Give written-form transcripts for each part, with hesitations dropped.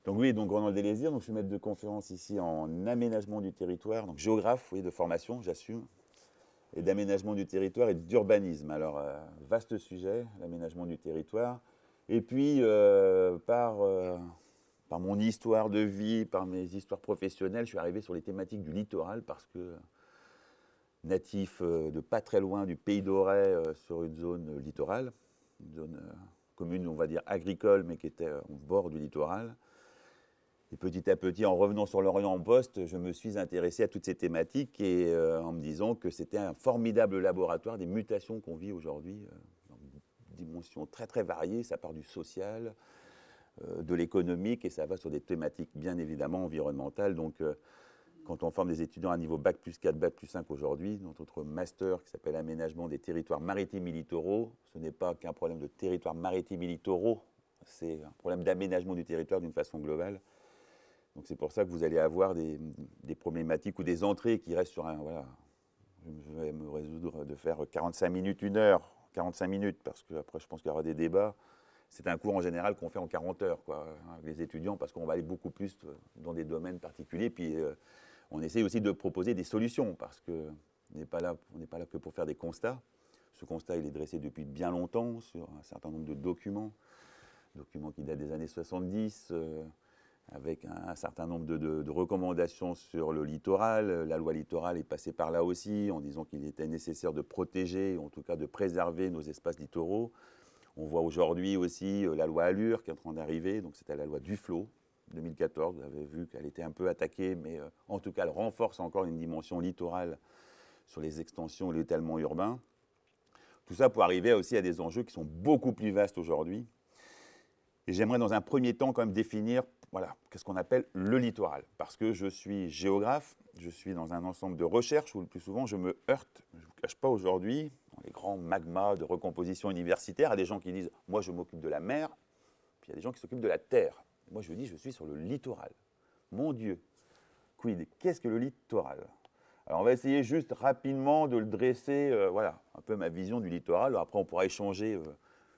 Donc oui, donc Ronan Delésir, donc je suis maître de conférence ici en aménagement du territoire, donc géographe, oui, de formation, j'assume, et d'aménagement du territoire et d'urbanisme. Alors, vaste sujet, l'aménagement du territoire. Et puis, par mon histoire de vie, par mes histoires professionnelles, je suis arrivé sur les thématiques du littoral parce que natif de pas très loin du Pays d'Auray, sur une zone littorale, une zone commune, on va dire agricole, mais qui était au bord du littoral. Et petit à petit, en revenant sur l'Orient en poste, je me suis intéressé à toutes ces thématiques et en me disant que c'était un formidable laboratoire des mutations qu'on vit aujourd'hui, dans des dimensions très très variées. Ça part du social, de l'économique et ça va sur des thématiques bien évidemment environnementales. Donc, quand on forme des étudiants à niveau Bac plus 4, Bac plus 5 aujourd'hui, dans notre master qui s'appelle Aménagement des territoires maritimes et littoraux, ce n'est pas qu'un problème de territoire maritime et littoraux, c'est un problème d'aménagement du territoire d'une façon globale. Donc c'est pour ça que vous allez avoir des problématiques ou des entrées qui restent sur un... Voilà, je vais me résoudre de faire 45 minutes, 1 heure, 45 minutes, parce qu'après je pense qu'il y aura des débats. C'est un cours en général qu'on fait en 40 heures, quoi, avec les étudiants, parce qu'on va aller beaucoup plus dans des domaines particuliers. Puis on essaie aussi de proposer des solutions, parce qu'on n'est pas là que pour faire des constats. Ce constat, il est dressé depuis bien longtemps sur un certain nombre de documents qui datent des années 70, avec un certain nombre de recommandations sur le littoral. La loi littorale est passée par là aussi, en disant qu'il était nécessaire de protéger, en tout cas de préserver nos espaces littoraux. On voit aujourd'hui aussi la loi Allure qui est en train d'arriver, donc c'était la loi Duflot, 2014. Vous avez vu qu'elle était un peu attaquée, mais en tout cas, elle renforce encore une dimension littorale sur les extensions et l'étalement urbain. Tout ça pour arriver aussi à des enjeux qui sont beaucoup plus vastes aujourd'hui. Et j'aimerais dans un premier temps quand même définir, voilà, qu'est-ce qu'on appelle le littoral. Parce que je suis géographe, je suis dans un ensemble de recherches où le plus souvent je me heurte, je ne vous cache pas aujourd'hui, dans les grands magmas de recomposition universitaire, à des gens qui disent « moi je m'occupe de la mer », puis il y a des gens qui s'occupent de la terre. Et moi je dis « je suis sur le littoral ». Mon Dieu, quid, qu'est-ce que le littoral? Alors on va essayer juste rapidement de le dresser, voilà, un peu ma vision du littoral. Alors, après on pourra échanger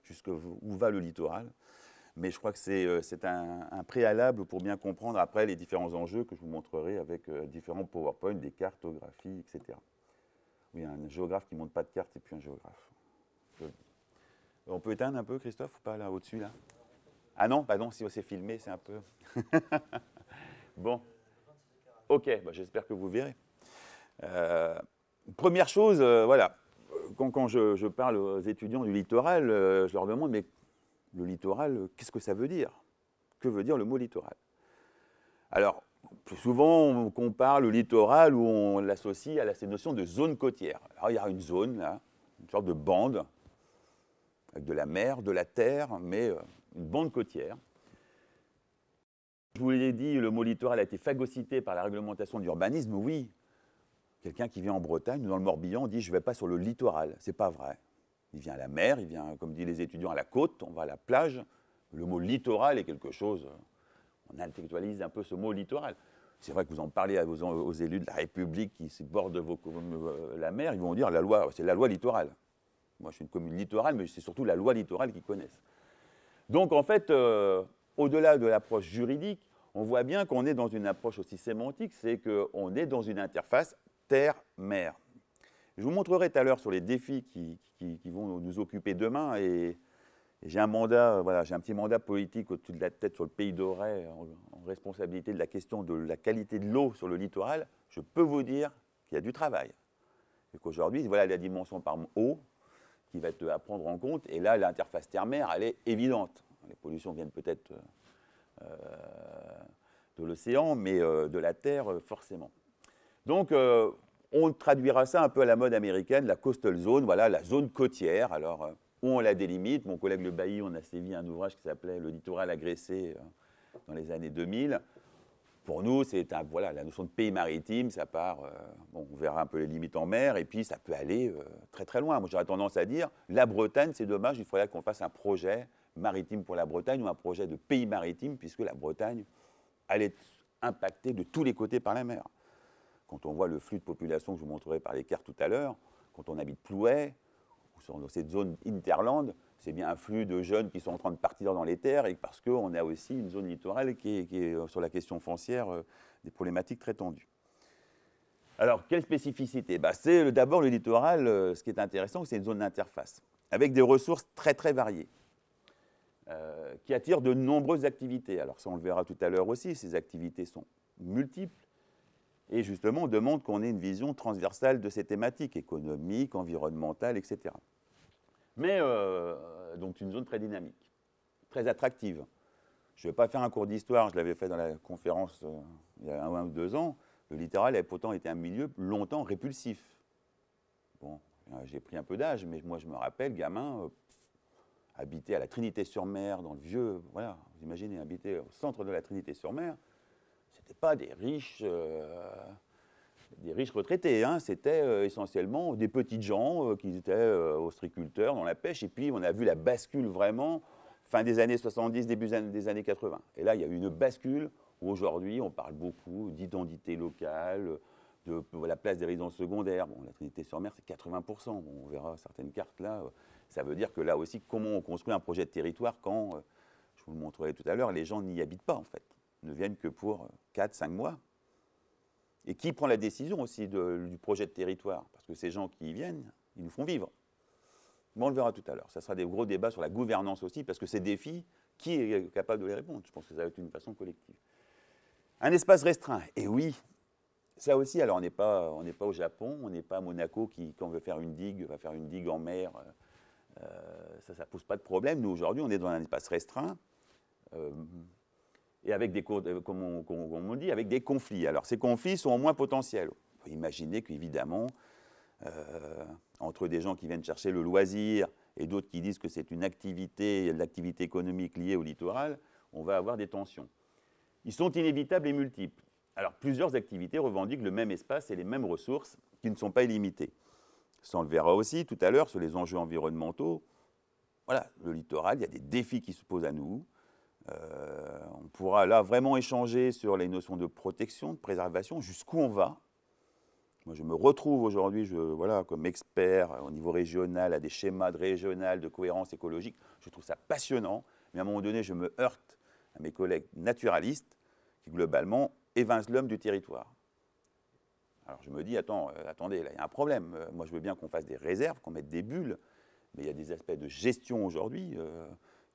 jusqu'où va le littoral. Mais je crois que c'est un préalable pour bien comprendre après les différents enjeux que je vous montrerai avec différents PowerPoint, des cartographies, etc. Oui, un géographe qui ne montre pas de carte et puis un géographe. On peut éteindre un peu, Christophe, ou pas, là, au-dessus, là? Ah non, pardon, si c'est filmé, c'est un peu... Bon. Ok, bah, j'espère que vous verrez. Première chose, voilà, quand je parle aux étudiants du littoral, je leur demande, mais le littoral, qu'est-ce que ça veut dire? Que veut dire le mot littoral? Alors, plus souvent, on compare le littoral ou on l'associe à cette notion de zone côtière. Alors, il y a une zone, là, une sorte de bande, avec de la mer, de la terre, mais une bande côtière. Je vous l'ai dit, le mot littoral a été phagocyté par la réglementation de l'urbanisme, oui. Quelqu'un qui vient en Bretagne ou dans le Morbihan dit « je ne vais pas sur le littoral ». Ce n'est pas vrai. Il vient à la mer, il vient, comme disent les étudiants, à la côte, on va à la plage. Le mot littoral est quelque chose, on intellectualise un peu ce mot littoral. C'est vrai que vous en parlez aux élus de la République qui bordent la mer, ils vont dire c'est la loi littorale. Moi je suis une commune littorale, mais c'est surtout la loi littorale qu'ils connaissent. Donc en fait, au-delà de l'approche juridique, on voit bien qu'on est dans une approche aussi sémantique, c'est qu'on est dans une interface terre-mer. Je vous montrerai tout à l'heure sur les défis qui vont nous occuper demain. Et j'ai un mandat, voilà, j'ai un petit mandat politique au-dessus de la tête sur le Pays d'Auray, en responsabilité de la question de la qualité de l'eau sur le littoral. Je peux vous dire qu'il y a du travail. Et qu'aujourd'hui, voilà la dimension par eau qui va être à prendre en compte. Et là, l'interface terre-mer, elle est évidente. Les pollutions viennent peut-être de l'océan, mais de la terre, forcément. Donc, on traduira ça un peu à la mode américaine, la coastal zone, voilà, la zone côtière. Alors, où on la délimite, mon collègue Le Bailly, on a sévi un ouvrage qui s'appelait « Le littoral agressé » dans les années 2000. Pour nous, c'est voilà, la notion de pays maritime, ça part, bon, on verra un peu les limites en mer, et puis ça peut aller très très loin. Moi, j'aurais tendance à dire, la Bretagne, c'est dommage, il faudrait qu'on fasse un projet maritime pour la Bretagne ou un projet de pays maritime, puisque la Bretagne, elle est impactée de tous les côtés par la mer. Quand on voit le flux de population que je vous montrerai par les cartes tout à l'heure, quand on habite Plouay, dans cette zone hinterland, c'est bien un flux de jeunes qui sont en train de partir dans les terres, et parce qu'on a aussi une zone littorale qui est sur la question foncière, des problématiques très tendues. Alors, quelle spécificité? C'est d'abord le littoral, ce qui est intéressant, c'est une zone d'interface, avec des ressources très très variées, qui attirent de nombreuses activités. Alors ça, on le verra tout à l'heure aussi, ces activités sont multiples, et justement, on demande qu'on ait une vision transversale de ces thématiques, économiques, environnementales, etc. Mais donc une zone très dynamique, très attractive. Je ne vais pas faire un cours d'histoire, je l'avais fait dans la conférence il y a 1 ou 2 ans. Le littoral a pourtant été un milieu longtemps répulsif. Bon, j'ai pris un peu d'âge, mais moi je me rappelle, gamin, habiter à la Trinité-sur-Mer, dans le vieux, voilà, vous imaginez, habiter au centre de la Trinité-sur-Mer, ce n'était pas des riches retraités, hein. C'était essentiellement des petites gens qui étaient ostréiculteurs dans la pêche, et puis on a vu la bascule vraiment fin des années 70, début des années 80. Et là, il y a eu une bascule où aujourd'hui, on parle beaucoup d'identité locale, de la place des résidences secondaires. Bon, la Trinité-sur-Mer, c'est 80%. Bon, on verra certaines cartes là. Ça veut dire que là aussi, comment on construit un projet de territoire quand, je vous le montrerai tout à l'heure, les gens n'y habitent pas en fait, ne viennent que pour 4-5 mois. Et qui prend la décision aussi du projet de territoire? Parce que ces gens qui y viennent, ils nous font vivre. Bon, on le verra tout à l'heure. Ça sera des gros débats sur la gouvernance aussi, parce que ces défis, qui est capable de les répondre? Je pense que ça va être une façon collective. Un espace restreint. Et oui, ça aussi, alors on n'est pas au Japon, on n'est pas à Monaco qui, quand on veut faire une digue, va faire une digue en mer. Ça ne pose pas de problème. Nous, aujourd'hui, on est dans un espace restreint. Et avec des, comme on dit, avec des conflits. Alors, ces conflits sont au moins potentiels. On peut imaginer qu'évidemment, entre des gens qui viennent chercher le loisir et d'autres qui disent que c'est une activité, l'activité économique liée au littoral, on va avoir des tensions. Ils sont inévitables et multiples. Alors, plusieurs activités revendiquent le même espace et les mêmes ressources qui ne sont pas illimitées. Ça, on le verra aussi tout à l'heure sur les enjeux environnementaux. Voilà, le littoral, il y a des défis qui se posent à nous. On pourra là vraiment échanger sur les notions de protection, de préservation, jusqu'où on va. Moi, je me retrouve aujourd'hui, voilà, comme expert au niveau régional, à des schémas régionaux de cohérence écologique. Je trouve ça passionnant, mais à un moment donné, je me heurte à mes collègues naturalistes qui, globalement, évincent l'homme du territoire. Alors, je me dis, attendez, là, il y a un problème. Moi, je veux bien qu'on fasse des réserves, qu'on mette des bulles, mais il y a des aspects de gestion aujourd'hui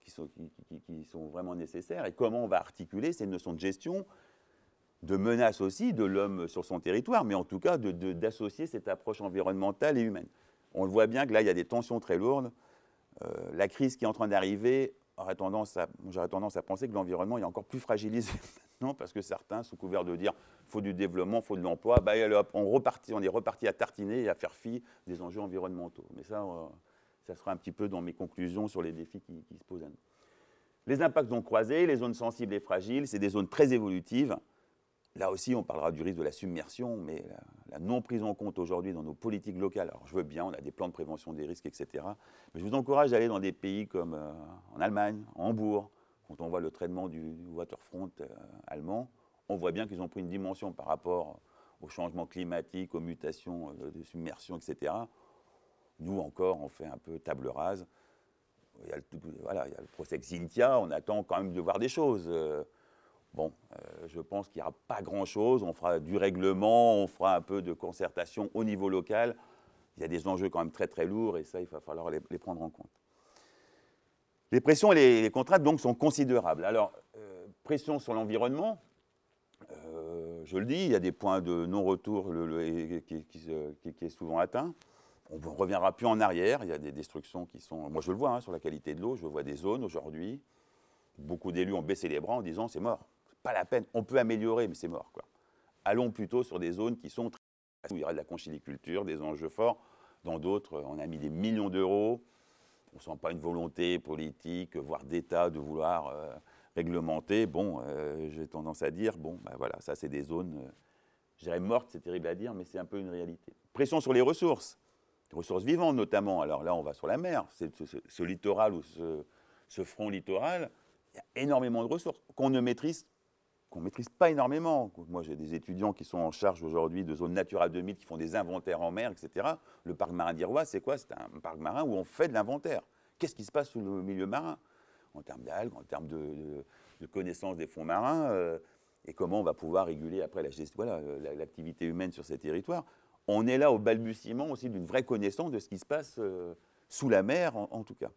qui sont vraiment nécessaires. Et comment on va articuler ces notions de gestion, de menace aussi de l'homme sur son territoire, mais en tout cas d'associer cette approche environnementale et humaine. On le voit bien que là, il y a des tensions très lourdes. La crise qui est en train d'arriver, j'aurais tendance à penser que l'environnement est encore plus fragilisé maintenant, parce que certains, sous couvert de dire qu'il faut du développement, il faut de l'emploi, on est reparti à tartiner et à faire fi des enjeux environnementaux. Mais ça sera un petit peu dans mes conclusions sur les défis qui se posent à nous. Les impacts sont croisés, les zones sensibles et fragiles, c'est des zones très évolutives. Là aussi, on parlera du risque de la submersion, mais la non prise en compte aujourd'hui dans nos politiques locales. Alors, je veux bien, on a des plans de prévention des risques, etc. Mais je vous encourage à aller dans des pays comme en Allemagne, en Hambourg. Quand on voit le traitement du waterfront allemand, on voit bien qu'ils ont pris une dimension par rapport au changement climatique, aux mutations de submersion, etc. Nous, encore, on fait un peu table rase. Il y a le procès Xintia, on attend quand même de voir des choses. Je pense qu'il n'y aura pas grand-chose. On fera du règlement, on fera un peu de concertation au niveau local. Il y a des enjeux quand même très très lourds et ça, il va falloir les prendre en compte. Les pressions et les contraintes donc sont considérables. Alors, pression sur l'environnement, je le dis, il y a des points de non-retour qui est souvent atteint. On ne reviendra plus en arrière. Il y a des destructions qui sont... Moi, je le vois sur la qualité de l'eau. Je vois des zones aujourd'hui. Beaucoup d'élus ont baissé les bras en disant c'est mort. Pas la peine, on peut améliorer, mais c'est mort, quoi. Allons plutôt sur des zones qui sont très... où il y aura de la conchyliculture, des enjeux forts. Dans d'autres, on a mis des millions d'euros. On ne sent pas une volonté politique, voire d'État, de vouloir réglementer. J'ai tendance à dire, voilà, ça c'est des zones, je dirais mortes, c'est terrible à dire, mais c'est un peu une réalité. Pression sur les ressources vivantes notamment. Alors là, on va sur la mer. Ce littoral ou ce front littoral, il y a énormément de ressources qu'on ne maîtrise qu'on ne maîtrise pas énormément. Moi, j'ai des étudiants qui sont en charge aujourd'hui de zones Natura 2000, qui font des inventaires en mer, etc. Le parc marin d'Irrois, c'est quoi? C'est un parc marin où on fait de l'inventaire. Qu'est-ce qui se passe sous le milieu marin? En termes d'algues, en termes de connaissance des fonds marins, et comment on va pouvoir réguler après l'activité humaine sur ces territoires. On est là au balbutiement aussi d'une vraie connaissance de ce qui se passe sous la mer, en tout cas.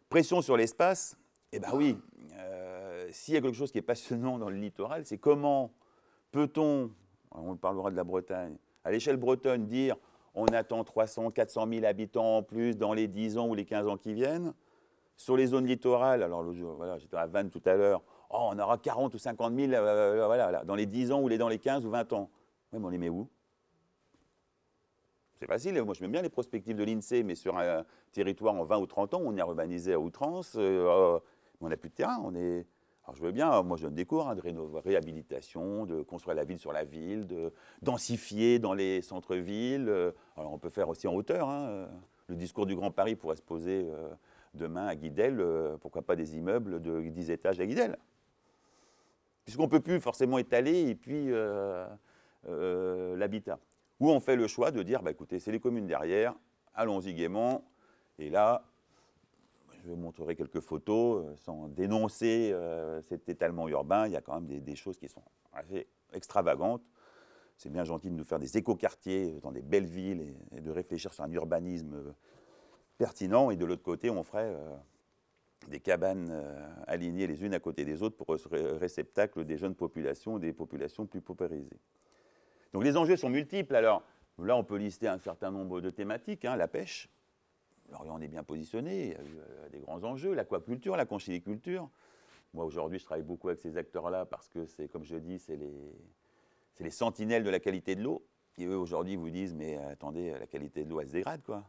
Pression sur l'espace, eh bien oui, s'il y a quelque chose qui est passionnant dans le littoral, c'est comment peut-on, on parlera de la Bretagne, à l'échelle bretonne, dire on attend 300, 400 000 habitants en plus dans les 10 ans ou les 15 ans qui viennent. Sur les zones littorales, alors voilà, j'étais à Vannes tout à l'heure, oh, on aura 40 ou 50 000 voilà, dans les 10 ans ou dans les 15 ou 20 ans. Ouais, mais on les met où? C'est facile, moi je mets bien les prospectives de l'INSEE, mais sur un territoire en 20 ou 30 ans, on est urbanisé à outrance, on n'a plus de terrain. Alors je veux bien, moi je donne des cours de réhabilitation, de construire la ville sur la ville, de densifier dans les centres-villes. Alors on peut faire aussi en hauteur. Hein. Le discours du Grand Paris pourrait se poser demain à Guidel, pourquoi pas des immeubles de 10 étages à Guidel? Puisqu'on ne peut plus forcément étaler et puis l'habitat. Ou on fait le choix de dire, bah, écoutez, c'est les communes derrière, allons-y gaiement. Et là, je vous montrerai quelques photos, sans dénoncer cet étalement urbain, il y a quand même des choses qui sont assez extravagantes. C'est bien gentil de nous faire des écoquartiers dans des belles villes et de réfléchir sur un urbanisme pertinent. Et de l'autre côté, on ferait des cabanes alignées les unes à côté des autres pour réceptacle des jeunes populations, des populations plus paupérisées. Donc les enjeux sont multiples. Alors là, on peut lister un certain nombre de thématiques. Hein, la pêche, Lorient est bien positionné, il y a eu des grands enjeux. L'aquaculture, la conchyliculture. Moi, aujourd'hui, je travaille beaucoup avec ces acteurs-là parce que, comme je dis, c'est les sentinelles de la qualité de l'eau. Et eux, aujourd'hui, vous disent, mais attendez, la qualité de l'eau, elle se dégrade, quoi.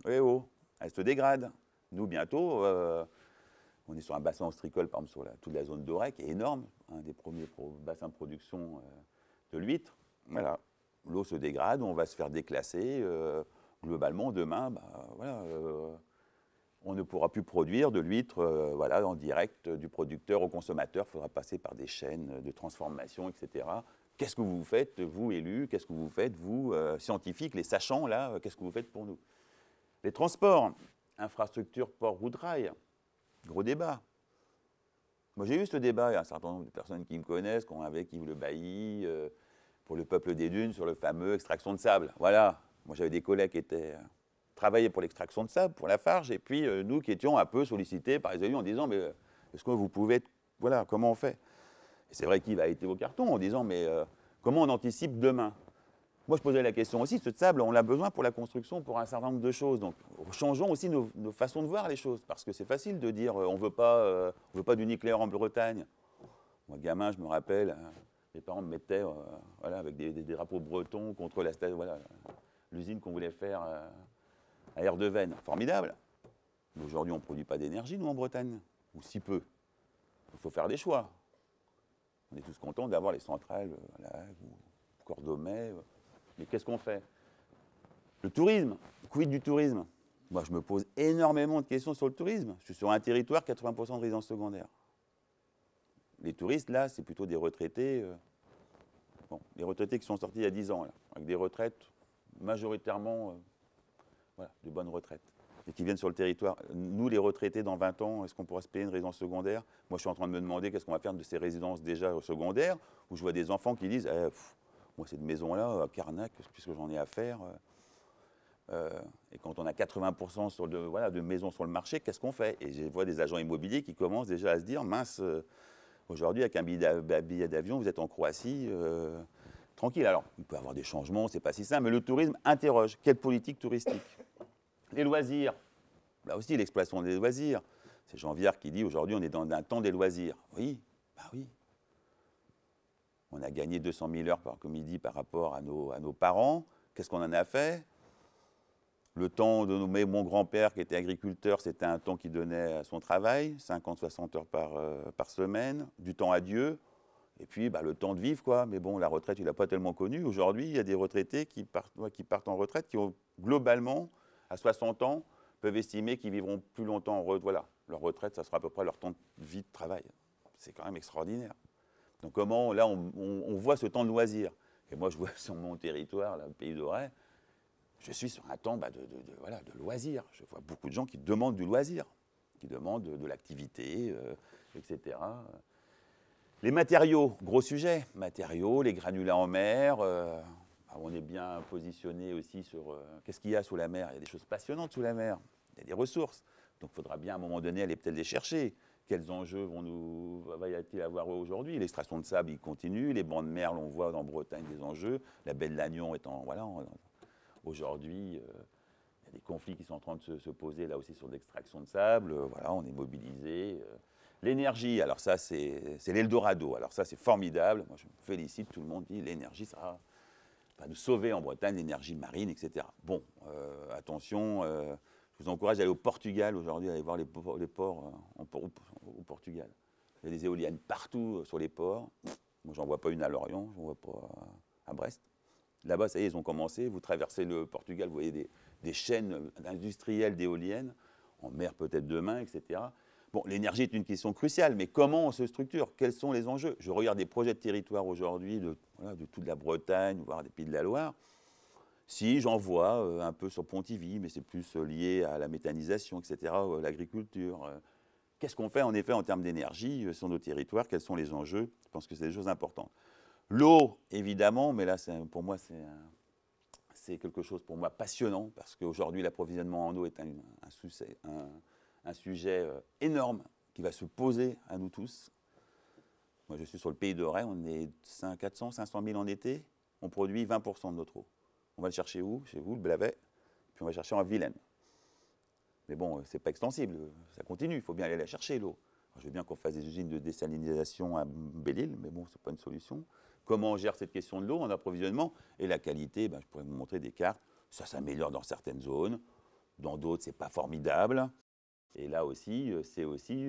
Oui, oh, elle se dégrade. Nous, bientôt, on est sur un bassin ostricole, par exemple, sur toute la zone d'Auray, qui est énorme, un des premiers bassins de production de l'huître. Voilà, l'eau se dégrade, on va se faire déclasser. Globalement, demain, on ne pourra plus produire de l'huître en direct du producteur au consommateur. Il faudra passer par des chaînes de transformation, etc. Qu'est-ce que vous faites, vous, élus? Qu'est-ce que vous faites, vous, scientifiques, les sachants, là? Qu'est-ce que vous faites pour nous? Les transports, infrastructure, port, route, rail, gros débat. Moi, j'ai eu ce débat, il y a un certain nombre de personnes qui me connaissent, qui ont avec Yves Le Bailly, pour le peuple des dunes, sur le fameux extraction de sable. Voilà, moi j'avais des collègues qui travaillaient pour l'extraction de sable, pour la Lafarge, et puis nous qui étions un peu sollicités par les élus en disant, mais est-ce que vous pouvez, voilà, comment on fait? Et c'est vrai qu'Yves a été au carton en disant, mais comment on anticipe demain? Moi, je posais la question aussi, ce sable, on l'a besoin pour la construction, pour un certain nombre de choses. Donc, changeons aussi nos façons de voir les choses, parce que c'est facile de dire, on ne veut pas du nucléaire en Bretagne. Moi, gamin, je me rappelle, mes parents me mettaient avec des drapeaux bretons contre l'usine qu'on voulait faire à Erdeven. Formidable. Mais aujourd'hui, on ne produit pas d'énergie, nous, en Bretagne, ou si peu. Il faut faire des choix. On est tous contents d'avoir les centrales, Cordemais. Mais qu'est-ce qu'on fait? Le tourisme, quid du tourisme? Moi, je me pose énormément de questions sur le tourisme. Je suis sur un territoire, 80% de résidences secondaires. Les touristes, là, c'est plutôt des retraités. Les retraités qui sont sortis il y a 10 ans, là, avec des retraites majoritairement, de bonnes retraites, et qui viennent sur le territoire. Nous, les retraités, dans 20 ans, est-ce qu'on pourra se payer une résidence secondaire? Moi, je suis en train de me demander qu'est-ce qu'on va faire de ces résidences déjà secondaires, où je vois des enfants qui disent moi, cette maison-là, à Carnac, puisque j'en ai à faire. Et quand on a 80% de maisons sur le marché, qu'est-ce qu'on fait? Et je vois des agents immobiliers qui commencent déjà à se dire, mince, aujourd'hui, avec un billet d'avion, vous êtes en Croatie, tranquille. Alors, il peut y avoir des changements, c'est pas si simple, mais le tourisme interroge. Quelle politique touristique? Les loisirs, là aussi, l'exploitation des loisirs. C'est Jean Viard qui dit, aujourd'hui, on est dans un temps des loisirs. Oui, bah oui. On a gagné 200 000 heures comme il dit, par rapport à nos parents. Qu'est-ce qu'on en a fait? Le temps de nommer mon grand-père qui était agriculteur, c'était un temps qu'il donnait à son travail, 50-60 heures par semaine, du temps à Dieu, et puis le temps de vivre, quoi. Mais bon, la retraite, il n'a pas tellement connu. Aujourd'hui, il y a des retraités qui partent en retraite, qui ont globalement, à 60 ans, peuvent estimer qu'ils vivront plus longtemps en retraite. Voilà, leur retraite, ça sera à peu près leur temps de vie de travail. C'est quand même extraordinaire. Donc comment, là, on voit ce temps de loisir. Et moi, je vois sur mon territoire, là, le Pays d'Auray, je suis sur un temps voilà, de loisir. Je vois beaucoup de gens qui demandent du loisir, qui demandent de l'activité, etc. Les matériaux, gros sujet. Matériaux, les granulats en mer. On est bien positionné aussi sur qu'est-ce qu'il y a sous la mer. Il y a des choses passionnantes sous la mer. Il y a des ressources. Donc il faudra bien à un moment donné aller peut-être les chercher. Quels enjeux va-t-il avoir aujourd'hui? L'extraction de sable, il continue. Les bancs de merle, on voit en Bretagne des enjeux. La baie de Lannion étant, voilà, aujourd'hui, il y a des conflits qui sont en train de se poser là aussi sur l'extraction de sable. Voilà, on est mobilisé. L'énergie, alors ça, c'est l'Eldorado. Alors ça, c'est formidable. Moi, je me félicite. Tout le monde dit l'énergie, ça va nous sauver en Bretagne, l'énergie marine, etc. Bon, attention, je vous encourage à aller au Portugal aujourd'hui, à aller voir les ports au Portugal. Il y a des éoliennes partout sur les ports. Moi, j'en vois pas une à Lorient, j'en vois pas à Brest. Là-bas, ça y est, ils ont commencé. Vous traversez le Portugal, vous voyez des chaînes industrielles d'éoliennes, en mer peut-être demain, etc. Bon, l'énergie est une question cruciale, mais comment on se structure? Quels sont les enjeux? Je regarde des projets de territoire aujourd'hui de toute la Bretagne, voire des Pays de la Loire. Si, j'en vois un peu sur Pontivy, mais c'est plus lié à la méthanisation, etc., l'agriculture. Qu'est-ce qu'on fait en effet en termes d'énergie sur nos territoires? Quels sont les enjeux? Je pense que c'est des choses importantes. L'eau, évidemment, mais là, pour moi, c'est quelque chose pour moi passionnant, parce qu'aujourd'hui, l'approvisionnement en eau est un sujet énorme qui va se poser à nous tous. Moi, je suis sur le Pays d'Auray, on est 400, 500 000 en été, on produit 20% de notre eau. On va le chercher où? Chez vous, le Blavet, puis on va le chercher en Vilaine. Mais bon, c'est pas extensible, ça continue, il faut bien aller la chercher, l'eau. Je veux bien qu'on fasse des usines de désalinisation à Belle-Île, mais bon, c'est pas une solution. Comment on gère cette question de l'eau en approvisionnement? Et la qualité, je pourrais vous montrer des cartes. Ça s'améliore dans certaines zones, dans d'autres, c'est pas formidable. Et là aussi, c'est aussi...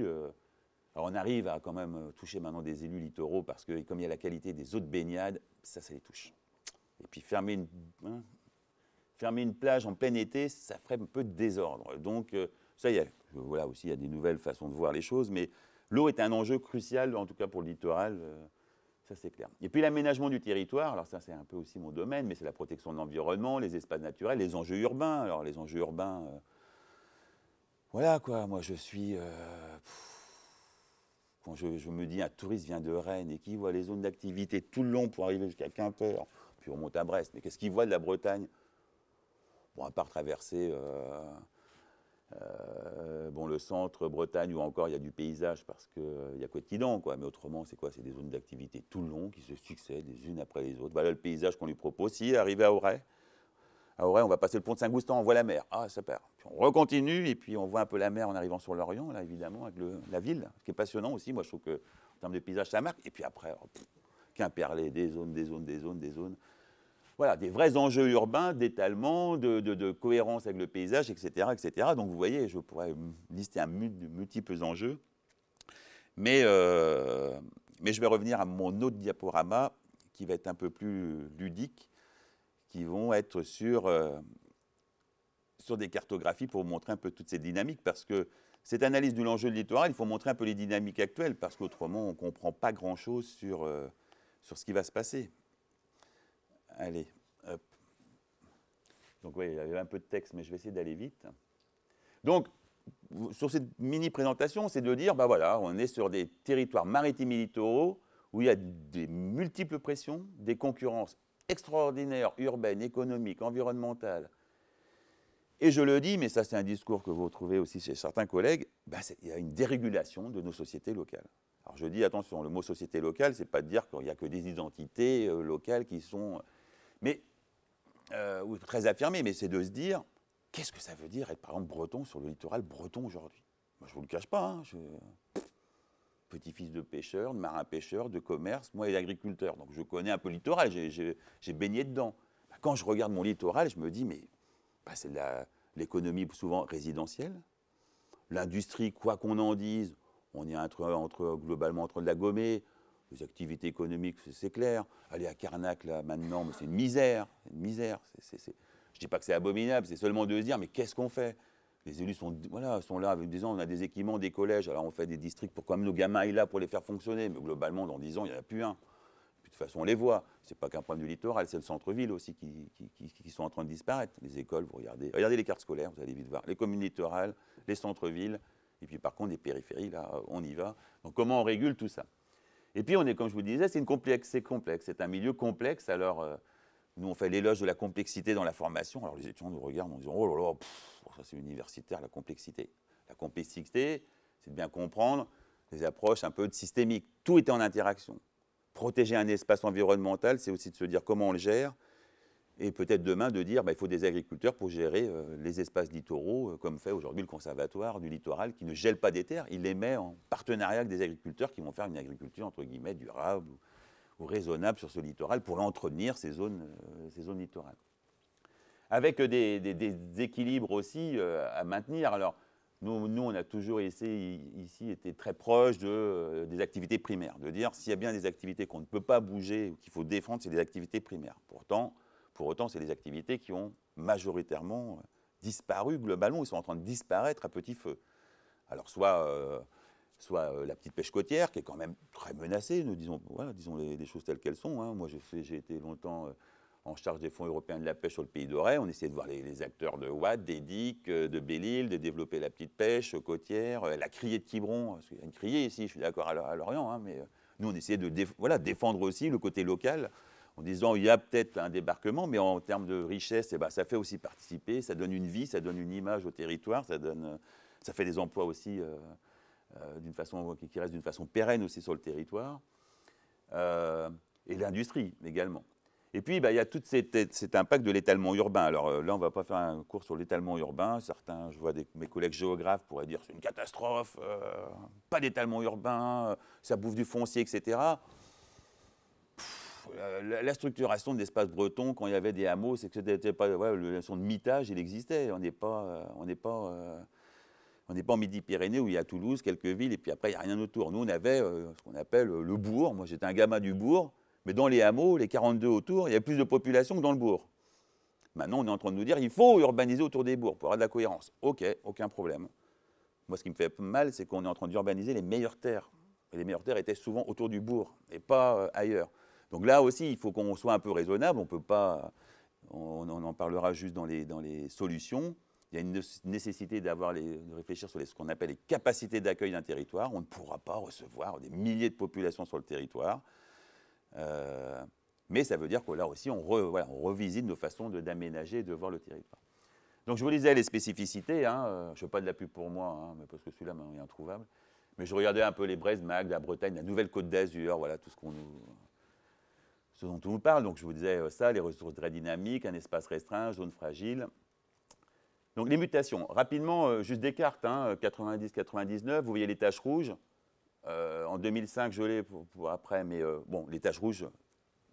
alors on arrive à quand même toucher maintenant des élus littoraux parce que comme il y a la qualité des eaux de baignade, ça les touche. Et puis fermer une plage en plein été, ça ferait un peu de désordre. Donc ça y est, voilà aussi, il y a des nouvelles façons de voir les choses, mais l'eau est un enjeu crucial, en tout cas pour le littoral, ça c'est clair. Et puis l'aménagement du territoire, alors ça c'est un peu aussi mon domaine, mais c'est la protection de l'environnement, les espaces naturels, les enjeux urbains. Alors les enjeux urbains, voilà quoi, moi je suis... quand je me dis un touriste vient de Rennes et qui voit les zones d'activité tout le long pour arriver jusqu'à Quimper, puis on monte à Brest, mais qu'est-ce qu'il voit de la Bretagne? Bon, à part traverser le centre Bretagne, où encore il y a du paysage parce qu'il y a Coëtquidan, quoi. Mais autrement, c'est quoi? C'est des zones d'activité tout le long qui se succèdent les unes après les autres. Voilà le paysage qu'on lui propose. Si, arrivé à Auray, on va passer le pont de Saint-Goustan, on voit la mer. Ah, ça perd. Puis on recontinue et puis on voit un peu la mer en arrivant sur l'Orient, là, évidemment, avec la ville, ce qui est passionnant aussi. Moi, je trouve qu'en termes de paysage, ça marque. Et puis après, Quimperlé, des zones. Voilà, des vrais enjeux urbains, d'étalement, de cohérence avec le paysage, etc., etc. Donc vous voyez, je pourrais lister de multiples enjeux. Mais je vais revenir à mon autre diaporama qui va être un peu plus ludique, qui vont être sur des cartographies pour vous montrer un peu toutes ces dynamiques, parce que cette analyse de l'enjeu de littoral, il faut montrer un peu les dynamiques actuelles, parce qu'autrement, on ne comprend pas grand-chose sur ce qui va se passer. Allez, hop. Donc oui, il y avait un peu de texte, mais je vais essayer d'aller vite. Donc, sur cette mini-présentation, c'est de dire, voilà, on est sur des territoires maritimes et littoraux où il y a des multiples pressions, des concurrences extraordinaires, urbaines, économiques, environnementales. Et je le dis, mais ça c'est un discours que vous retrouvez aussi chez certains collègues, il y a une dérégulation de nos sociétés locales. Alors je dis, attention, le mot société locale, c'est pas de dire qu'il n'y a que des identités locales qui sont... très affirmées, mais c'est de se dire, qu'est-ce que ça veut dire être, par exemple, breton sur le littoral breton aujourd'hui? Moi, je ne vous le cache pas, petit-fils de pêcheur, de marin-pêcheur, de commerce, moi, et d'agriculteur. Donc, je connais un peu le littoral, j'ai baigné dedans. Quand je regarde mon littoral, je me dis, mais c'est l'économie souvent résidentielle, l'industrie, quoi qu'on en dise, on est globalement entre de la gommée, les activités économiques, c'est clair. Aller à Carnac, là, maintenant, c'est une misère. Je ne dis pas que c'est abominable, c'est seulement de se dire, mais qu'est-ce qu'on fait? Les élus sont, voilà, sont là avec 10 ans, on a des équipements, des collèges, alors on fait des districts pour quand même nos gamins aillent là pour les faire fonctionner, mais globalement, dans 10 ans, il n'y en a plus un. Puis, de toute façon, on les voit. Ce n'est pas qu'un problème du littoral, c'est le centre-ville aussi qui sont en train de disparaître. Les écoles, vous regardez les cartes scolaires, vous allez vite voir. Les communes littorales, les centres-villes, et puis par contre, les périphéries, là, on y va. Donc comment on régule tout ça? Et puis, on est, comme je vous le disais, c'est complexe, c'est un milieu complexe. Alors, nous, on fait l'éloge de la complexité dans la formation. Alors, les étudiants nous regardent en disant, oh là là, ça c'est universitaire, la complexité. La complexité, c'est de bien comprendre les approches un peu systémiques. Tout est en interaction. Protéger un espace environnemental, c'est aussi de se dire comment on le gère. Et peut-être demain de dire il faut des agriculteurs pour gérer les espaces littoraux, comme fait aujourd'hui le Conservatoire du littoral, qui ne gèle pas des terres, il les met en partenariat avec des agriculteurs qui vont faire une agriculture, entre guillemets, durable ou raisonnable sur ce littoral pour entretenir ces zones littorales. Avec des équilibres aussi à maintenir. Alors, nous, on a toujours ici été très proche des activités primaires, de dire s'il y a bien des activités qu'on ne peut pas bouger ou qu'il faut défendre, c'est des activités primaires. Pour autant, c'est des activités qui ont majoritairement disparu globalement, ils sont en train de disparaître à petit feu. Alors, soit la petite pêche côtière, qui est quand même très menacée, disons les choses telles qu'elles sont. Hein. Moi, j'ai été longtemps en charge des fonds européens de la pêche sur le Pays d'Auray. On essayait de voir les acteurs de Watt, des DIC, de Belle-Île, de développer la petite pêche côtière, la criée de Quiberon. Parce qu'il y a une criée ici, je suis d'accord à Lorient, hein, mais nous, on essayait de défendre aussi le côté local, en disant il y a peut-être un débarquement, mais en termes de richesse, ça fait aussi participer, ça donne une vie, ça donne une image au territoire, ça fait des emplois aussi d'une façon qui reste d'une façon pérenne aussi sur le territoire, et l'industrie également. Et puis, il y a tout cet impact de l'étalement urbain. Alors là, on ne va pas faire un cours sur l'étalement urbain. Certains, je vois mes collègues géographes pourraient dire c'est une catastrophe, pas d'étalement urbain, ça bouffe du foncier, etc. La structuration de l'espace breton, quand il y avait des hameaux, c'est que c'était pas la notion de mitage, il existait. On n'est pas en Midi-Pyrénées où il y a Toulouse, quelques villes, et puis après, il n'y a rien autour. Nous, on avait ce qu'on appelle le bourg. Moi, j'étais un gamin du bourg, mais dans les hameaux, les 42 autour, il y a plus de population que dans le bourg. Maintenant, on est en train de nous dire qu'il faut urbaniser autour des bourgs pour avoir de la cohérence. OK, aucun problème. Moi, ce qui me fait mal, c'est qu'on est en train d'urbaniser les meilleures terres. Et les meilleures terres étaient souvent autour du bourg, et pas ailleurs. Donc là aussi, il faut qu'on soit un peu raisonnable. On peut pas, on en parlera juste dans les solutions. Il y a une nécessité de réfléchir sur ce qu'on appelle les capacités d'accueil d'un territoire. On ne pourra pas recevoir des milliers de populations sur le territoire. Mais ça veut dire que là aussi, on revisite nos façons d'aménager et de voir le territoire. Donc je vous disais les spécificités. Hein, je ne fais pas de la pub pour moi, hein, mais parce que celui-là est introuvable. Mais je regardais un peu les Braises, Magde, la Bretagne, la Nouvelle-Côte d'Azur, voilà tout ce dont on nous parle. Donc je vous disais ça, les ressources très dynamiques, un espace restreint, zone fragile. Donc les mutations, rapidement, juste des cartes, hein, 90-99, vous voyez les taches rouges. En 2005, je l'ai pour après, mais bon, les taches rouges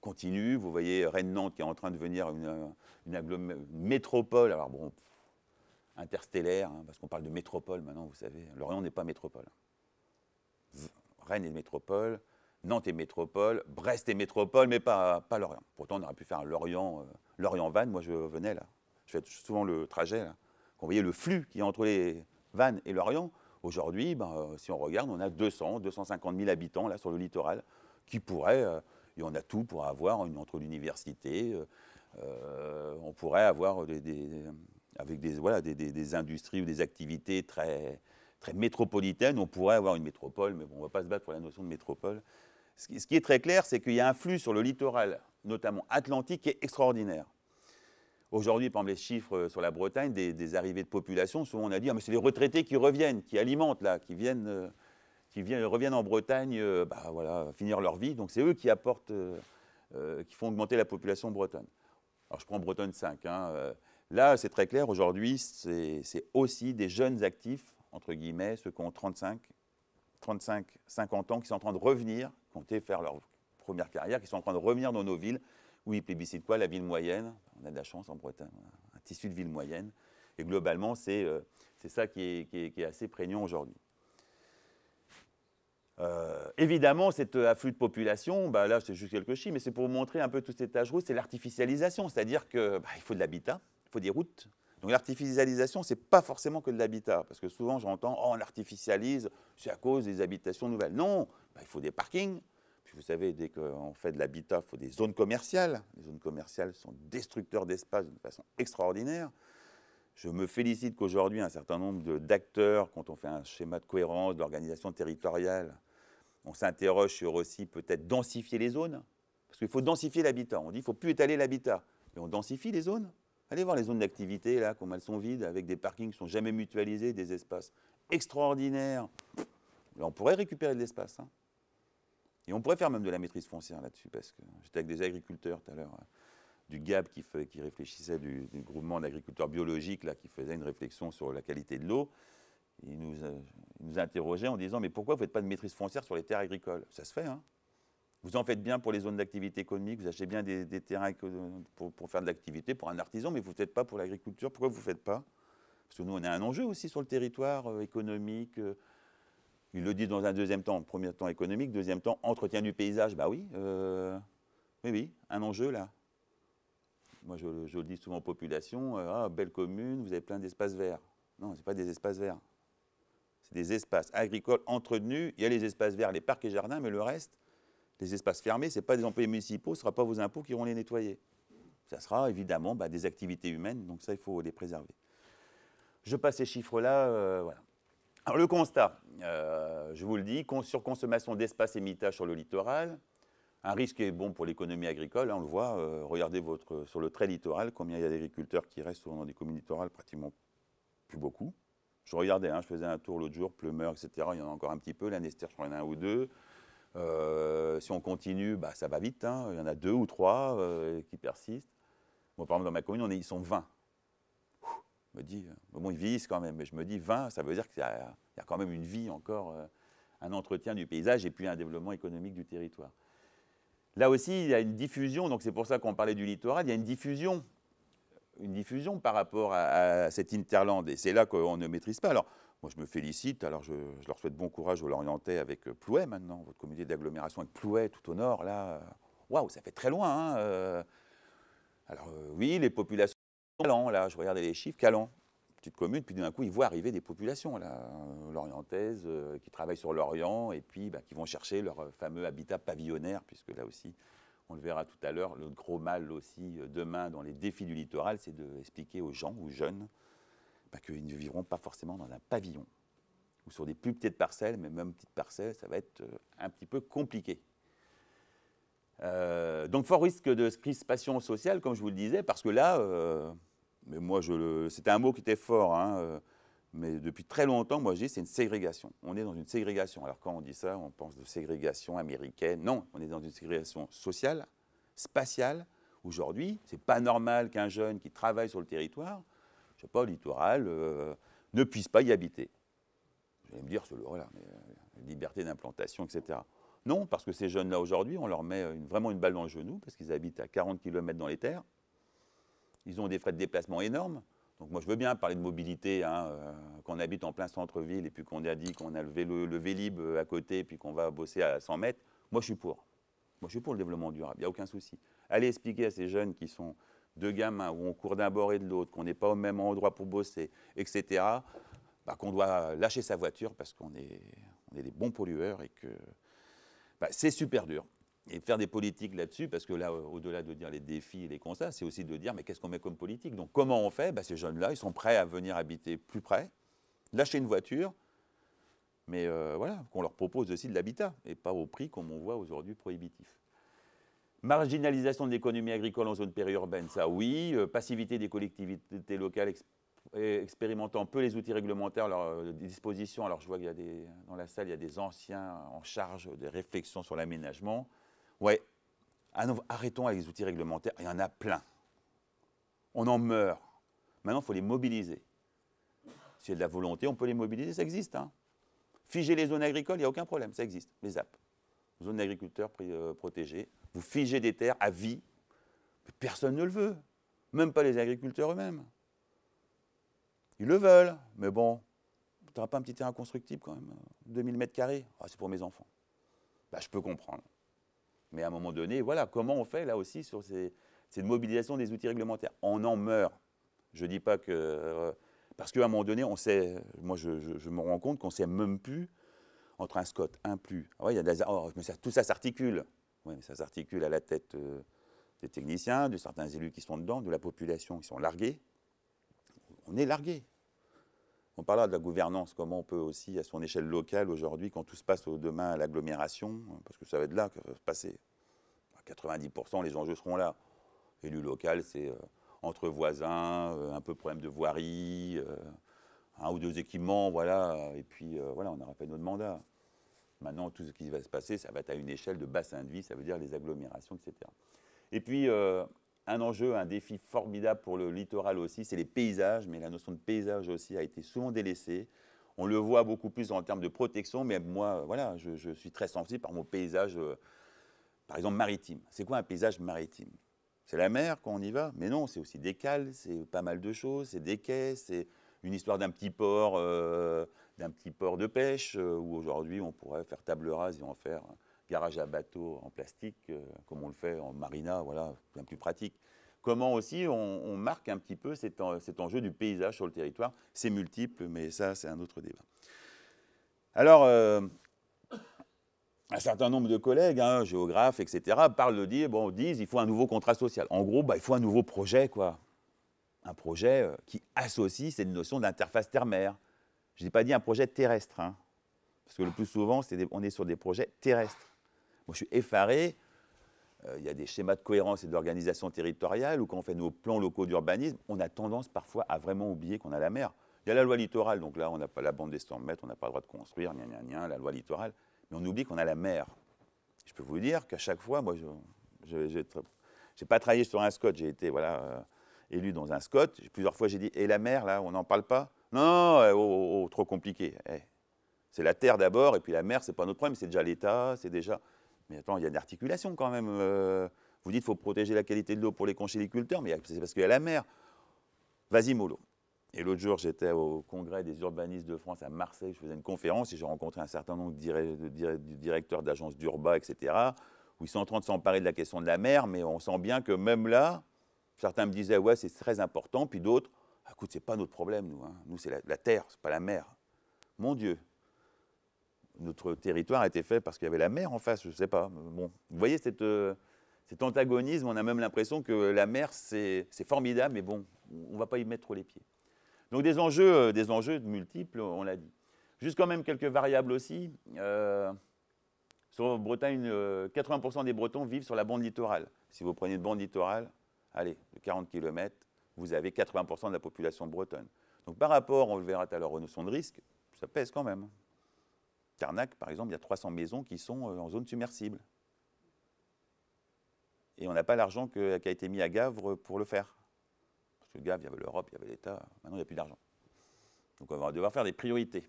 continuent. Vous voyez Rennes-Nantes qui est en train de devenir une métropole, alors bon, interstellaire, hein, parce qu'on parle de métropole maintenant, vous savez. Lorient n'est pas métropole. Rennes est métropole, Nantes est métropole, Brest est métropole, mais pas Lorient. Pourtant, on aurait pu faire un Lorient-Vannes. Moi, je venais là. Je fais souvent le trajet là. Vous voyez le flux qui est entre les Vannes et Lorient. Aujourd'hui, si on regarde, on a 250 000 habitants là, sur le littoral qui pourraient, et on a tout pour avoir entre l'université, on pourrait avoir avec des industries ou des activités très, très métropolitaines, on pourrait avoir une métropole, mais bon, on ne va pas se battre pour la notion de métropole. Ce qui est très clair, c'est qu'il y a un flux sur le littoral, notamment atlantique, qui est extraordinaire. Aujourd'hui, par exemple, les chiffres sur la Bretagne, des arrivées de population, souvent on a dit mais c'est les retraités qui reviennent, qui alimentent, là, qui reviennent en Bretagne finir leur vie. Donc c'est eux qui apportent, qui font augmenter la population bretonne. Alors je prends Bretonne 5. Hein, là, c'est très clair, aujourd'hui, c'est aussi des jeunes actifs, entre guillemets, ceux qui ont 35, 50 ans, qui sont en train de revenir, qui ont été faire leur première carrière, qui sont en train de revenir dans nos villes. Oui, ils plébiscitent quoi? La ville moyenne. On a de la chance en Bretagne, un tissu de ville moyenne. Et globalement, c'est ça qui est assez prégnant aujourd'hui. Évidemment, cet afflux de population, là, c'est juste quelques chiffres, mais c'est pour vous montrer un peu toutes ces taches rouges, c'est l'artificialisation. C'est-à-dire qu'il faut de l'habitat, il faut des routes, Donc l'artificialisation, ce n'est pas forcément que de l'habitat, parce que souvent j'entends « oh, on artificialise, c'est à cause des habitations nouvelles ». Non, il faut des parkings. Puis vous savez, dès qu'on fait de l'habitat, il faut des zones commerciales. Les zones commerciales sont destructeurs d'espace d'une façon extraordinaire. Je me félicite qu'aujourd'hui, un certain nombre d'acteurs, quand on fait un schéma de cohérence, d'organisation territoriale, on s'interroge sur aussi peut-être densifier les zones. Parce qu'il faut densifier l'habitat. On dit qu'il ne faut plus étaler l'habitat. Mais on densifie les zones. Allez voir les zones d'activité, là, comme elles sont vides, avec des parkings qui ne sont jamais mutualisés, des espaces extraordinaires. Là, on pourrait récupérer de l'espace. Hein. Et on pourrait faire même de la maîtrise foncière là-dessus, parce que j'étais avec des agriculteurs tout à l'heure, du GAB qui réfléchissait, du groupement d'agriculteurs biologiques, là, qui faisait une réflexion sur la qualité de l'eau. Il nous interrogeait en disant « mais pourquoi vous ne faites pas de maîtrise foncière sur les terres agricoles ?» Ça se fait, hein. Vous en faites bien pour les zones d'activité économique, vous achetez bien des terrains pour faire de l'activité, pour un artisan, mais vous ne faites pas pour l'agriculture. Pourquoi vous ne faites pas? Parce que nous, on a un enjeu aussi sur le territoire économique. Ils le disent dans un deuxième temps, premier temps économique, deuxième temps entretien du paysage. Bah oui, oui, un enjeu là. Moi, je le dis souvent aux populations, belle commune, vous avez plein d'espaces verts. Non, ce n'est pas des espaces verts. C'est des espaces agricoles entretenus. Il y a les espaces verts, les parcs et jardins, mais le reste, les espaces fermés, ce n'est pas des employés municipaux, ce ne sera pas vos impôts qui iront les nettoyer. Ça sera évidemment des activités humaines, donc ça, il faut les préserver. Je passe ces chiffres-là, voilà. Alors le constat, je vous le dis, surconsommation d'espace et mitage sur le littoral, un risque qui est bon pour l'économie agricole, hein, on le voit, regardez sur le trait littoral, combien il y a d'agriculteurs qui restent souvent dans des communes littorales, pratiquement plus beaucoup. Je regardais, hein, je faisais un tour l'autre jour, Pleumeur, etc., il y en a encore un petit peu, la Nester, je crois qu'il y en a un ou deux. Si on continue, ça va vite, hein. Il y en a 2 ou 3 qui persistent. Moi, par exemple, dans ma commune, ils sont 20. Je me dis, bon, ils vieillissent quand même, mais je me dis 20, ça veut dire qu'il y a quand même une vie encore, un entretien du paysage et puis un développement économique du territoire. Là aussi, il y a une diffusion, donc c'est pour ça qu'on parlait du littoral, il y a une diffusion par rapport à cet hinterland, et c'est là qu'on ne maîtrise pas. Alors, moi, je me félicite, alors je leur souhaite bon courage aux Lorientais avec Plouay maintenant, votre communauté d'agglomération avec Plouay tout au nord, là. Waouh, ça fait très loin, hein. Alors, oui, les populations, Calan, là, je regardais les chiffres, Calan, petite commune, puis d'un coup, ils voient arriver des populations, là, lorientaises, qui travaillent sur l'Orient, et puis qui vont chercher leur fameux habitat pavillonnaire, puisque là aussi, on le verra tout à l'heure, le gros mal aussi, demain, dans les défis du littoral, c'est d'expliquer aux gens, aux jeunes, qu'ils ne vivront pas forcément dans un pavillon ou sur des plus petites parcelles, mais même petites parcelles, ça va être un petit peu compliqué. Donc, fort risque de crispation sociale, comme je vous le disais, parce que là, mais moi, c'était un mot qui était fort, hein, mais depuis très longtemps, moi, je dis c'est une ségrégation. On est dans une ségrégation. Alors, quand on dit ça, on pense de ségrégation américaine. Non, on est dans une ségrégation sociale, spatiale. Aujourd'hui, ce n'est pas normal qu'un jeune qui travaille sur le territoire, je ne sais pas, au littoral, ne puisse pas y habiter. Vous allez me dire, voilà, liberté d'implantation, etc. Non, parce que ces jeunes-là, aujourd'hui, on leur met vraiment une balle dans le genou, parce qu'ils habitent à 40 km dans les terres. Ils ont des frais de déplacement énormes. Donc moi, je veux bien parler de mobilité, hein, quand on habite en plein centre-ville, et puis qu'on a dit qu'on a le Vélib à côté, et puis qu'on va bosser à 100 mètres. Moi, je suis pour. Moi, je suis pour le développement durable, il n'y a aucun souci. Allez expliquer à ces jeunes qui sont deux gamins, où on court d'un bord et de l'autre, qu'on n'est pas au même endroit pour bosser, etc., qu'on doit lâcher sa voiture parce qu'on est des bons pollueurs et que c'est super dur. Et faire des politiques là-dessus, parce que là, au-delà de dire les défis et les constats, c'est aussi de dire, mais qu'est-ce qu'on met comme politique? Donc, comment on fait? Ces jeunes-là, ils sont prêts à venir habiter plus près, lâcher une voiture, mais voilà, qu'on leur propose aussi de l'habitat, et pas au prix, comme on voit aujourd'hui, prohibitif. Marginalisation de l'économie agricole en zone périurbaine, ça oui. Passivité des collectivités locales expérimentant peu les outils réglementaires à leur disposition. Alors, je vois qu'il y a dans la salle, il y a des anciens en charge des réflexions sur l'aménagement. Ouais, arrêtons avec les outils réglementaires, il y en a plein. On en meurt. Maintenant, il faut les mobiliser. S'il y a de la volonté, on peut les mobiliser, ça existe. Hein. Figer les zones agricoles, il n'y a aucun problème, ça existe, les ZAP. Zones d'agriculteurs protégées. Vous figez des terres à vie, mais personne ne le veut, même pas les agriculteurs eux-mêmes. Ils le veulent, mais bon, tu n'auras pas un petit terrain constructible quand même, 2000 mètres carrés, c'est pour mes enfants. Je peux comprendre. Mais à un moment donné, voilà, comment on fait là aussi sur cette mobilisation des outils réglementaires? On en meurt. Je ne dis pas que... parce qu'à un moment donné, on sait, moi je me rends compte qu'on ne sait même plus entre un SCOT, un PLU. Ah ouais, il y a des, oh, mais ça, tout ça s'articule. Oui, mais ça s'articule à la tête des techniciens, de certains élus qui sont dedans, de la population qui sont largués. On est largués. On parlera de la gouvernance, comment on peut aussi, à son échelle locale aujourd'hui, quand tout se passe demain à l'agglomération, parce que ça va être là que ça va se passer. À 90%, les enjeux seront là. Élu local, c'est entre voisins, un peu problème de voirie, un ou deux équipements, voilà, et puis voilà, on aura fait notre mandat. Maintenant, tout ce qui va se passer, ça va être à une échelle de bassin de vie, ça veut dire les agglomérations, etc. Et puis, un enjeu, un défi formidable pour le littoral aussi, c'est les paysages, mais la notion de paysage aussi a été souvent délaissée. On le voit beaucoup plus en termes de protection, mais moi, voilà, je suis très sensible par mon paysage, par exemple, maritime. C'est quoi un paysage maritime? C'est la mer quand on y va? Mais non, c'est aussi des cales, c'est pas mal de choses, c'est des quais, c'est une histoire d'un petit port de pêche, où aujourd'hui on pourrait faire table rase et en faire un garage à bateau en plastique, comme on le fait en marina, voilà, bien plus pratique. Comment aussi on marque un petit peu cet enjeu du paysage sur le territoire? C'est multiple, mais ça, c'est un autre débat. Alors, un certain nombre de collègues, hein, géographes, etc., disent qu'il faut un nouveau contrat social. En gros, il faut un nouveau projet, quoi. Un projet qui associe cette notion d'interface terre-mer. Je n'ai pas dit un projet terrestre, hein, parce que le plus souvent, on est sur des projets terrestres. Moi, je suis effaré. Il y a des schémas de cohérence et d'organisation territoriale où, quand on fait nos plans locaux d'urbanisme, on a tendance parfois à vraiment oublier qu'on a la mer. Il y a la loi littorale, donc là, on n'a pas la bande des 100 mètres, on n'a pas le droit de construire, la loi littorale. Mais on oublie qu'on a la mer. Je peux vous dire qu'à chaque fois, moi, je n'ai pas travaillé sur un SCOT, j'ai été élu dans un SCOT. Plusieurs fois, j'ai dit, et la mer, là, on n'en parle pas? Non, trop compliqué. C'est la terre d'abord, et puis la mer, ce n'est pas notre problème, c'est déjà l'État, c'est déjà... Mais attends, il y a une articulation quand même. Vous dites qu'il faut protéger la qualité de l'eau pour les conchyliculteurs, mais c'est parce qu'il y a la mer. Vas-y, mollo. Et l'autre jour, j'étais au congrès des urbanistes de France à Marseille, je faisais une conférence et j'ai rencontré un certain nombre de directeurs d'agences d'urba, etc., où ils sont en train de s'emparer de la question de la mer, mais on sent bien que même là, certains me disaient, ouais, c'est très important, puis d'autres, écoute, c'est pas notre problème, nous. Hein. Nous, c'est la terre, c'est pas la mer. Mon Dieu. Notre territoire a été fait parce qu'il y avait la mer en face, je ne sais pas. Bon, vous voyez cet antagonisme, on a même l'impression que la mer, c'est formidable, mais bon, on ne va pas y mettre trop les pieds. Donc des enjeux multiples, on l'a dit. Juste quand même quelques variables aussi. Sur Bretagne, 80% des Bretons vivent sur la bande littorale. Si vous prenez une bande littorale, allez, de 40 km, vous avez 80% de la population bretonne. Donc par rapport, on le verra tout à l'heure, aux notions de risque, ça pèse quand même. Carnac, par exemple, il y a 300 maisons qui sont en zone submersible. Et on n'a pas l'argent qui a été mis à Gavre pour le faire. Parce que Gavre, il y avait l'Europe, il y avait l'État. Maintenant, il n'y a plus d'argent. Donc, on va devoir faire des priorités.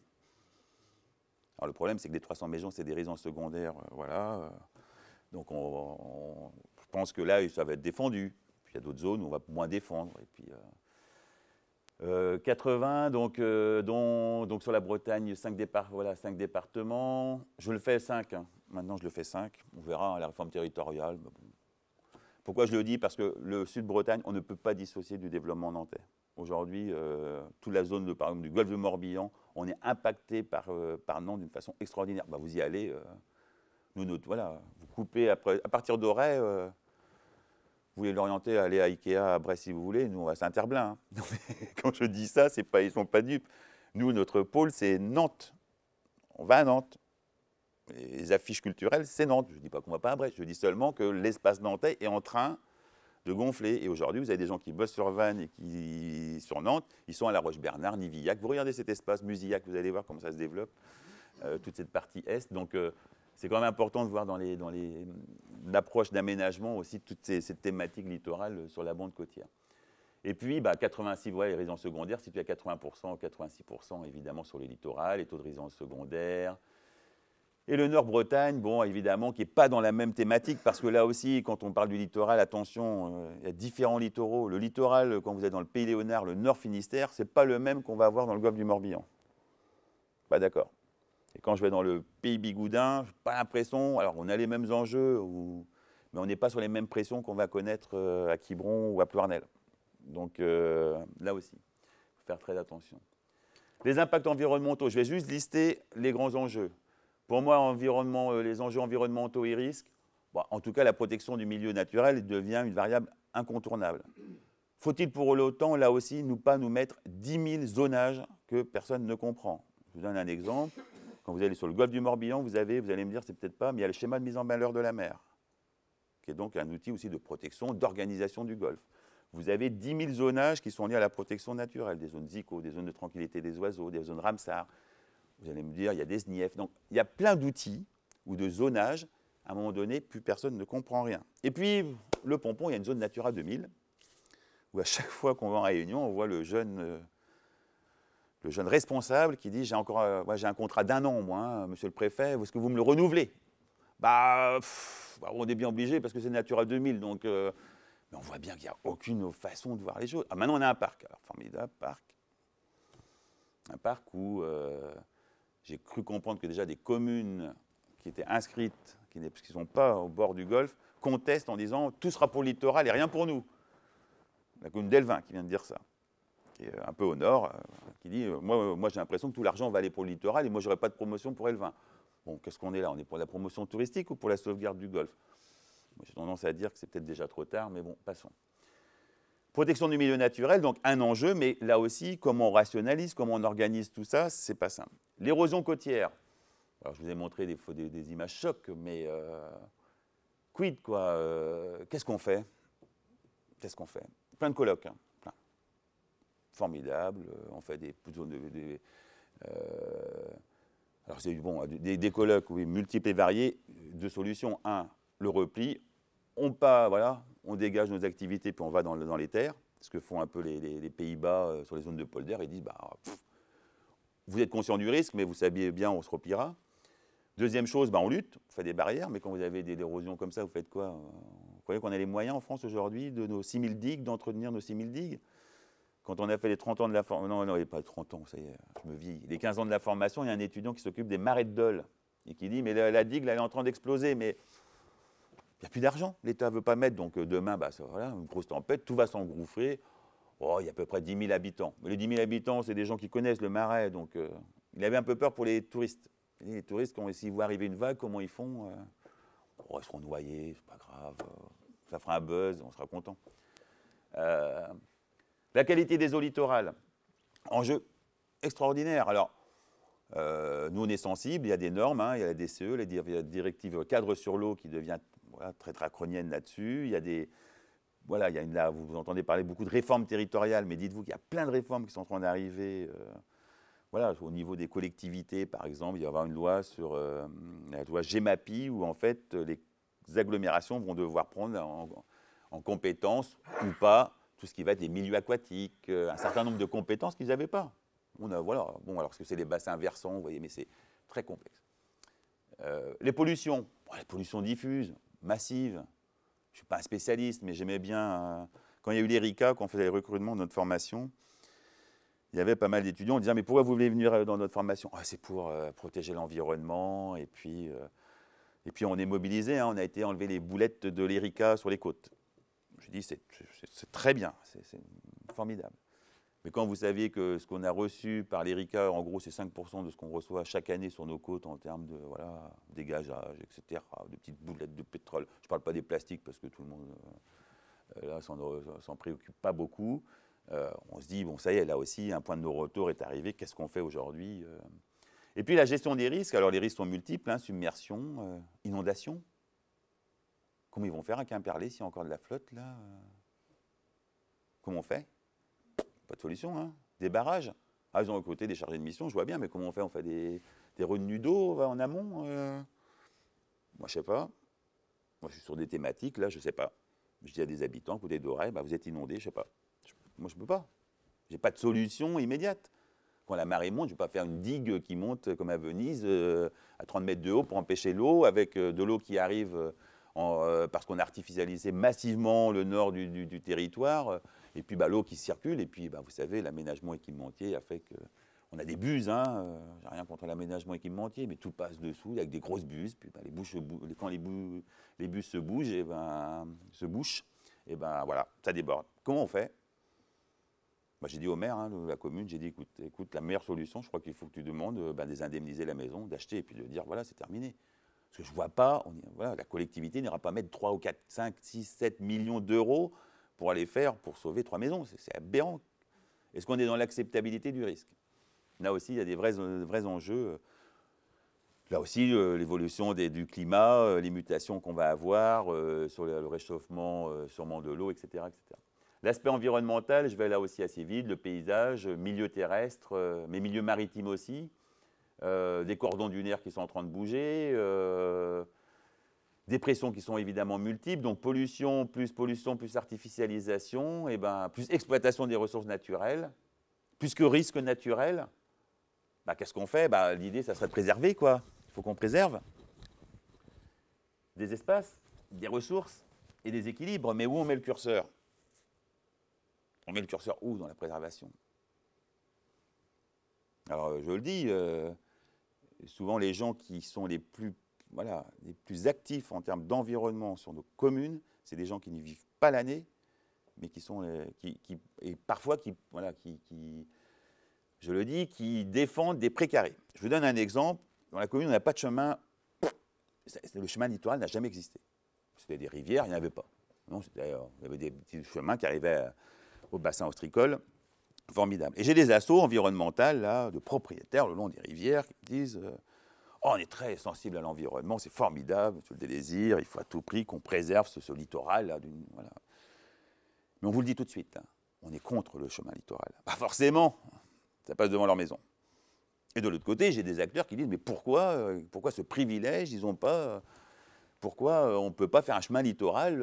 Alors, le problème, c'est que les 300 maisons, c'est des résidences secondaires. Voilà. Donc, je pense que là, ça va être défendu. Puis, il y a d'autres zones où on va moins défendre. Et puis, 80, donc sur la Bretagne, 5 départements. Je le fais 5. Hein. Maintenant, je le fais 5. On verra la réforme territoriale. Bon. Pourquoi je le dis? Parce que le Sud-Bretagne, on ne peut pas dissocier du développement nantais. Aujourd'hui, toute la zone par exemple, du golfe de Morbihan, on est impacté par Nantes d'une façon extraordinaire. Vous y allez, voilà, vous coupez à partir d'Auray, vous voulez l'orienter à aller à Ikea à Brest si vous voulez, nous on va à Saint-Herblain. Hein. Quand je dis ça, ils ne sont pas dupes. Nous, notre pôle, c'est Nantes. On va à Nantes. Les affiches culturelles, c'est Nantes. Je ne dis pas qu'on ne va pas à Brest, je dis seulement que l'espace nantais est en train de gonfler. Et aujourd'hui, vous avez des gens qui bossent sur Vannes et qui sur Nantes, ils sont à La Roche-Bernard, Nivillac. Vous regardez cet espace, Musillac, vous allez voir comment ça se développe, toute cette partie est. Donc, c'est quand même important de voir dans l'approche d'aménagement aussi toute cette thématique littorale sur la bande côtière. Et puis, 86, les résidences secondaires, situées à 80%, 86% évidemment sur les littorales, les taux de résidences secondaires. Et le Nord-Bretagne, bon, évidemment, qui n'est pas dans la même thématique, parce que là aussi, quand on parle du littoral, attention, il y a différents littoraux. Le littoral, quand vous êtes dans le Pays Léonard, le Nord Finistère, ce n'est pas le même qu'on va avoir dans le golfe du Morbihan. Pas d'accord. Et quand je vais dans le Pays Bigoudin, je n'ai pas l'impression, alors on a les mêmes enjeux, mais on n'est pas sur les mêmes pressions qu'on va connaître à Quiberon ou à Ploernel. Donc là aussi, il faut faire très attention. Les impacts environnementaux, je vais juste lister les grands enjeux. Pour moi, les enjeux environnementaux et risques, bon, en tout cas, la protection du milieu naturel devient une variable incontournable. Faut-il pour autant, là aussi, pas nous mettre 10 000 zonages que personne ne comprend? Je vous donne un exemple. Quand vous allez sur le golfe du Morbihan, vous allez me dire, c'est peut-être pas, mais il y a le schéma de mise en valeur de la mer, qui est donc un outil aussi de protection, d'organisation du golfe. Vous avez 10 000 zonages qui sont liés à la protection naturelle, des zones ZICO, des zones de tranquillité des oiseaux, des zones Ramsar. Vous allez me dire, il y a des SNIEF. Donc, il y a plein d'outils ou de zonages. À un moment donné, plus personne ne comprend rien. Et puis, le pompon, il y a une zone Natura 2000, où à chaque fois qu'on va en réunion, on voit le jeune responsable qui dit, j'ai un contrat d'1 an, moi, hein, monsieur le préfet, est-ce que vous me le renouvelez? On est bien obligé parce que c'est Natura 2000, donc... mais on voit bien qu'il n'y a aucune façon de voir les choses. Maintenant, on a un parc. Alors, formidable parc. Un parc où j'ai cru comprendre que déjà des communes qui étaient inscrites, qui ne sont pas au bord du golfe, contestent en disant tout sera pour le littoral et rien pour nous. La commune d'Elvin qui vient de dire ça, qui est un peu au nord, qui dit moi j'ai l'impression que tout l'argent va aller pour le littoral et moi, je n'aurai pas de promotion pour Elvin. Bon, qu'est-ce qu'on est là? On est pour la promotion touristique ou pour la sauvegarde du golfe? J'ai tendance à dire que c'est peut-être déjà trop tard, mais bon, passons. Protection du milieu naturel, donc un enjeu, mais là aussi, comment on rationalise, comment on organise tout ça, c'est pas simple. L'érosion côtière. Alors, je vous ai montré des images chocs, mais quid, quoi? Qu'est-ce qu'on fait? Qu'est-ce qu'on fait? Plein de colloques, hein, plein. Formidable, on fait alors, c'est bon, des colloques, oui, multiples et variés, deux solutions. Un, le repli, on dégage nos activités puis on va dans les terres, ce que font un peu les Pays-Bas sur les zones de polder. Ils disent, vous êtes conscient du risque, mais vous saviez bien, on se repliera. Deuxième chose, on lutte, on fait des barrières, mais quand vous avez des érosions comme ça, vous faites quoi? Vous croyez qu'on a les moyens en France aujourd'hui de nos 6000 digues, d'entretenir nos 6000 digues? Quand on a fait les 30 ans de la formation, non, il n'y a pas 30 ans, ça y est, je me vis. Les 15 ans de la formation, il y a un étudiant qui s'occupe des marais de Dole et qui dit, mais la digue, là, elle est en train d'exploser, mais il n'y a plus d'argent, l'État ne veut pas mettre, donc demain, voilà, une grosse tempête, tout va s'engouffrer. Oh, il y a à peu près 10 000 habitants. Mais les 10 000 habitants, c'est des gens qui connaissent le marais, donc il avait un peu peur pour les touristes. Les touristes, s'ils voient arriver une vague, comment ils font? Ils seront noyés, c'est pas grave, ça fera un buzz, on sera content. La qualité des eaux littorales, enjeu extraordinaire. Alors, nous, on est sensibles, il y a des normes, hein, il y a la DCE, la directive cadre sur l'eau qui devient très draconienne là-dessus. Il y a là, vous entendez parler beaucoup de réformes territoriales, mais dites-vous qu'il y a plein de réformes qui sont en train d'arriver. Au niveau des collectivités, par exemple, il va y avoir une loi sur la loi GEMAPI, où en fait, les agglomérations vont devoir prendre en compétence ou pas tout ce qui va être les milieux aquatiques, un certain nombre de compétences qu'ils n'avaient pas. Alors que c'est les bassins versants, vous voyez, mais c'est très complexe. Les pollutions diffuses, massives. Je ne suis pas un spécialiste, mais j'aimais bien, quand il y a eu l'ERICA, quand on faisait les recrutements de notre formation, il y avait pas mal d'étudiants, on disait, mais pourquoi vous voulez venir dans notre formation? C'est pour protéger l'environnement, et puis on est mobilisé, hein, on a été enlever les boulettes de l'ERICA sur les côtes. Je dis, c'est très bien, c'est formidable. Mais quand vous saviez que ce qu'on a reçu par l'ERICA, en gros, c'est 5% de ce qu'on reçoit chaque année sur nos côtes en termes de dégageage, etc., de petites boulettes de pétrole. Je ne parle pas des plastiques parce que tout le monde s'en préoccupe pas beaucoup. On se dit, bon, ça y est, là aussi, un point de non-retour est arrivé. Qu'est-ce qu'on fait aujourd'hui? Et puis la gestion des risques. Alors les risques sont multiples, hein, submersion, inondation. Comment ils vont faire à Quimperlé s'il y a encore de la flotte, là? Comment on fait? Pas de solution, hein. Des barrages. Ils ont à côté des chargés de mission, je vois bien, mais comment on fait? On fait des retenues d'eau en amont? Moi, je ne sais pas. Moi, je suis sur des thématiques, là, je ne sais pas. Je dis à des habitants, écoutez, d'oreilles, vous êtes inondés, je ne sais pas. Moi, je ne peux pas. Je n'ai pas de solution immédiate. Quand la marée monte, je ne vais pas faire une digue qui monte comme à Venise, à 30 mètres de haut pour empêcher l'eau, avec de l'eau qui arrive parce qu'on a artificialisé massivement le nord du territoire, et puis l'eau qui circule, et puis vous savez, l'aménagement équipementier a fait qu'on a des buses, hein, j'ai rien contre l'aménagement équipementier, mais tout passe dessous avec des grosses buses, puis quand les bus se bougent, se bouchent, et voilà, ça déborde. Comment on fait? Bah, j'ai dit au maire de la commune, j'ai dit, écoute, la meilleure solution, je crois qu'il faut que tu demandes désindemniser la maison, d'acheter et puis de dire, voilà, c'est terminé. Parce que je ne vois pas, voilà, la collectivité n'ira pas mettre 3 ou 4, 5, 6, 7 millions d'euros pour aller faire, pour sauver 3 maisons. C'est aberrant. Est-ce qu'on est dans l'acceptabilité du risque? Là aussi, il y a des vrais enjeux. Là aussi, l'évolution du climat, les mutations qu'on va avoir sur le réchauffement sûrement de l'eau, etc. etc. L'aspect environnemental, je vais là aussi assez vite, le paysage, milieu terrestre, mais milieu maritime aussi, des cordons dunaires qui sont en train de bouger, des pressions qui sont évidemment multiples, donc pollution, plus artificialisation, et plus exploitation des ressources naturelles, plus que risque naturel. Qu'est-ce qu'on fait? L'idée, ça serait de préserver, quoi. Il faut qu'on préserve des espaces, des ressources et des équilibres. Mais où on met le curseur? On met le curseur où dans la préservation? Alors, je le dis, souvent les gens qui sont les plus actifs en termes d'environnement sur nos communes, c'est des gens qui n'y vivent pas l'année, mais qui sont et parfois je le dis, qui défendent des précarés. Je vous donne un exemple. Dans la commune, on n'a pas de chemin. Le chemin littoral n'a jamais existé. C'était des rivières, il n'y en avait pas. Non, il y avait des petits chemins qui arrivaient au bassin ostréicole. Formidable. Et j'ai des assos environnementales, là, de propriétaires le long des rivières qui me disent on est très sensible à l'environnement, c'est formidable, c'est le désir, il faut à tout prix qu'on préserve ce littoral. Là, voilà. Mais on vous le dit tout de suite, hein, on est contre le chemin littoral. Pas forcément, ça passe devant leur maison. Et de l'autre côté, j'ai des acteurs qui disent mais pourquoi ce privilège? Ils ont pas. Pourquoi on ne peut pas faire un chemin littoral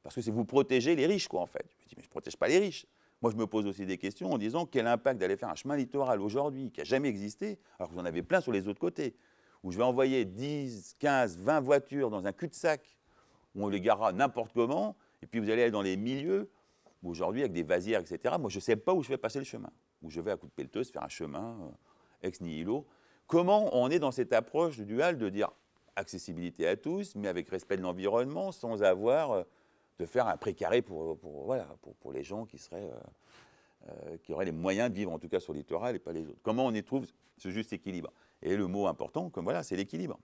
parce que c'est vous protéger les riches, quoi, en fait. Je me dis mais je ne protège pas les riches. Moi, je me pose aussi des questions en disant quel impact d'aller faire un chemin littoral aujourd'hui qui n'a jamais existé, alors que vous en avez plein sur les autres côtés, où je vais envoyer 10, 15, 20 voitures dans un cul-de-sac, où on les garera n'importe comment, et puis vous allez aller dans les milieux, où aujourd'hui, avec des vasières, etc., moi, je ne sais pas où je vais passer le chemin, où je vais à coup de pelleteuse faire un chemin ex nihilo. Comment on est dans cette approche duale de dire accessibilité à tous, mais avec respect de l'environnement, sans avoir de faire un précaré pour les gens qui auraient les moyens de vivre, en tout cas sur le littoral, et pas les autres. Comment on y trouve ce juste équilibre? Et le mot important, c'est l'équilibre.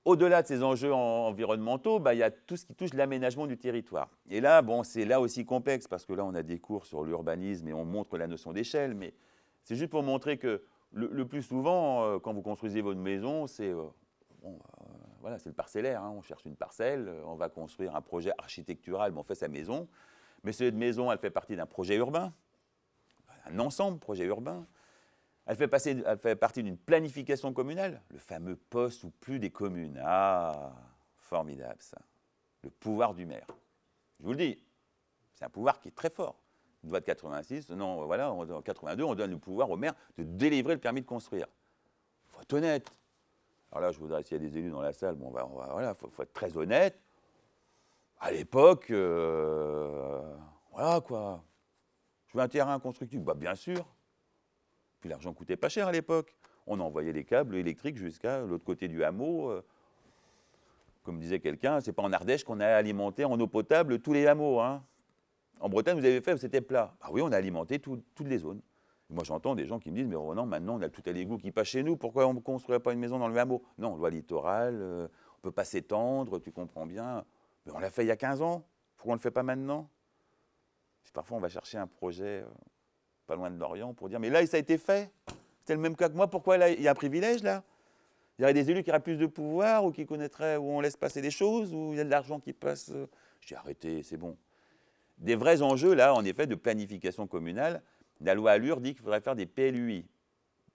Au-delà de ces enjeux environnementaux, il y a tout ce qui touche l'aménagement du territoire. Et là, c'est là aussi complexe, parce que là, on a des cours sur l'urbanisme et on montre la notion d'échelle, mais c'est juste pour montrer que le plus souvent, quand vous construisez votre maison, c'est c'est le parcellaire. Hein. On cherche une parcelle, on va construire un projet architectural, on fait sa maison. Mais cette maison, elle fait partie d'un projet urbain, un ensemble projet urbain. Elle fait partie d'une planification communale, le fameux poste ou plus des communes. Ah, formidable ça. Le pouvoir du maire. Je vous le dis, c'est un pouvoir qui est très fort. Une loi de 86, en 82, on donne le pouvoir au maire de délivrer le permis de construire. Il faut être honnête. Alors là, je voudrais, s'il y a des élus dans la salle, faut être très honnête. À l'époque, voilà quoi. Je veux un terrain constructible, bien sûr. Puis l'argent coûtait pas cher à l'époque. On envoyait les câbles électriques jusqu'à l'autre côté du hameau. Comme disait quelqu'un, c'est pas en Ardèche qu'on a alimenté en eau potable tous les hameaux. Hein. En Bretagne, vous avez fait, c'était plat. Oui, on a alimenté toutes les zones. Moi, j'entends des gens qui me disent, mais non, maintenant, on a tout à l'égout qui passe chez nous. Pourquoi on ne construirait pas une maison dans le hameau? Non, loi littorale, on ne peut pas s'étendre, tu comprends bien. Mais on l'a fait il y a 15 ans. Pourquoi on ne le fait pas maintenant? Puis parfois, on va chercher un projet pas loin de Lorient pour dire, mais là, ça a été fait. C'était le même cas que moi. Pourquoi là, il y a un privilège, là? Il y aurait des élus qui auraient plus de pouvoir ou qui connaîtraient où on laisse passer des choses, où il y a de l'argent qui passe. J'ai arrêté, c'est bon. Des vrais enjeux, là, en effet, de planification communale. La loi Allure dit qu'il faudrait faire des PLUI,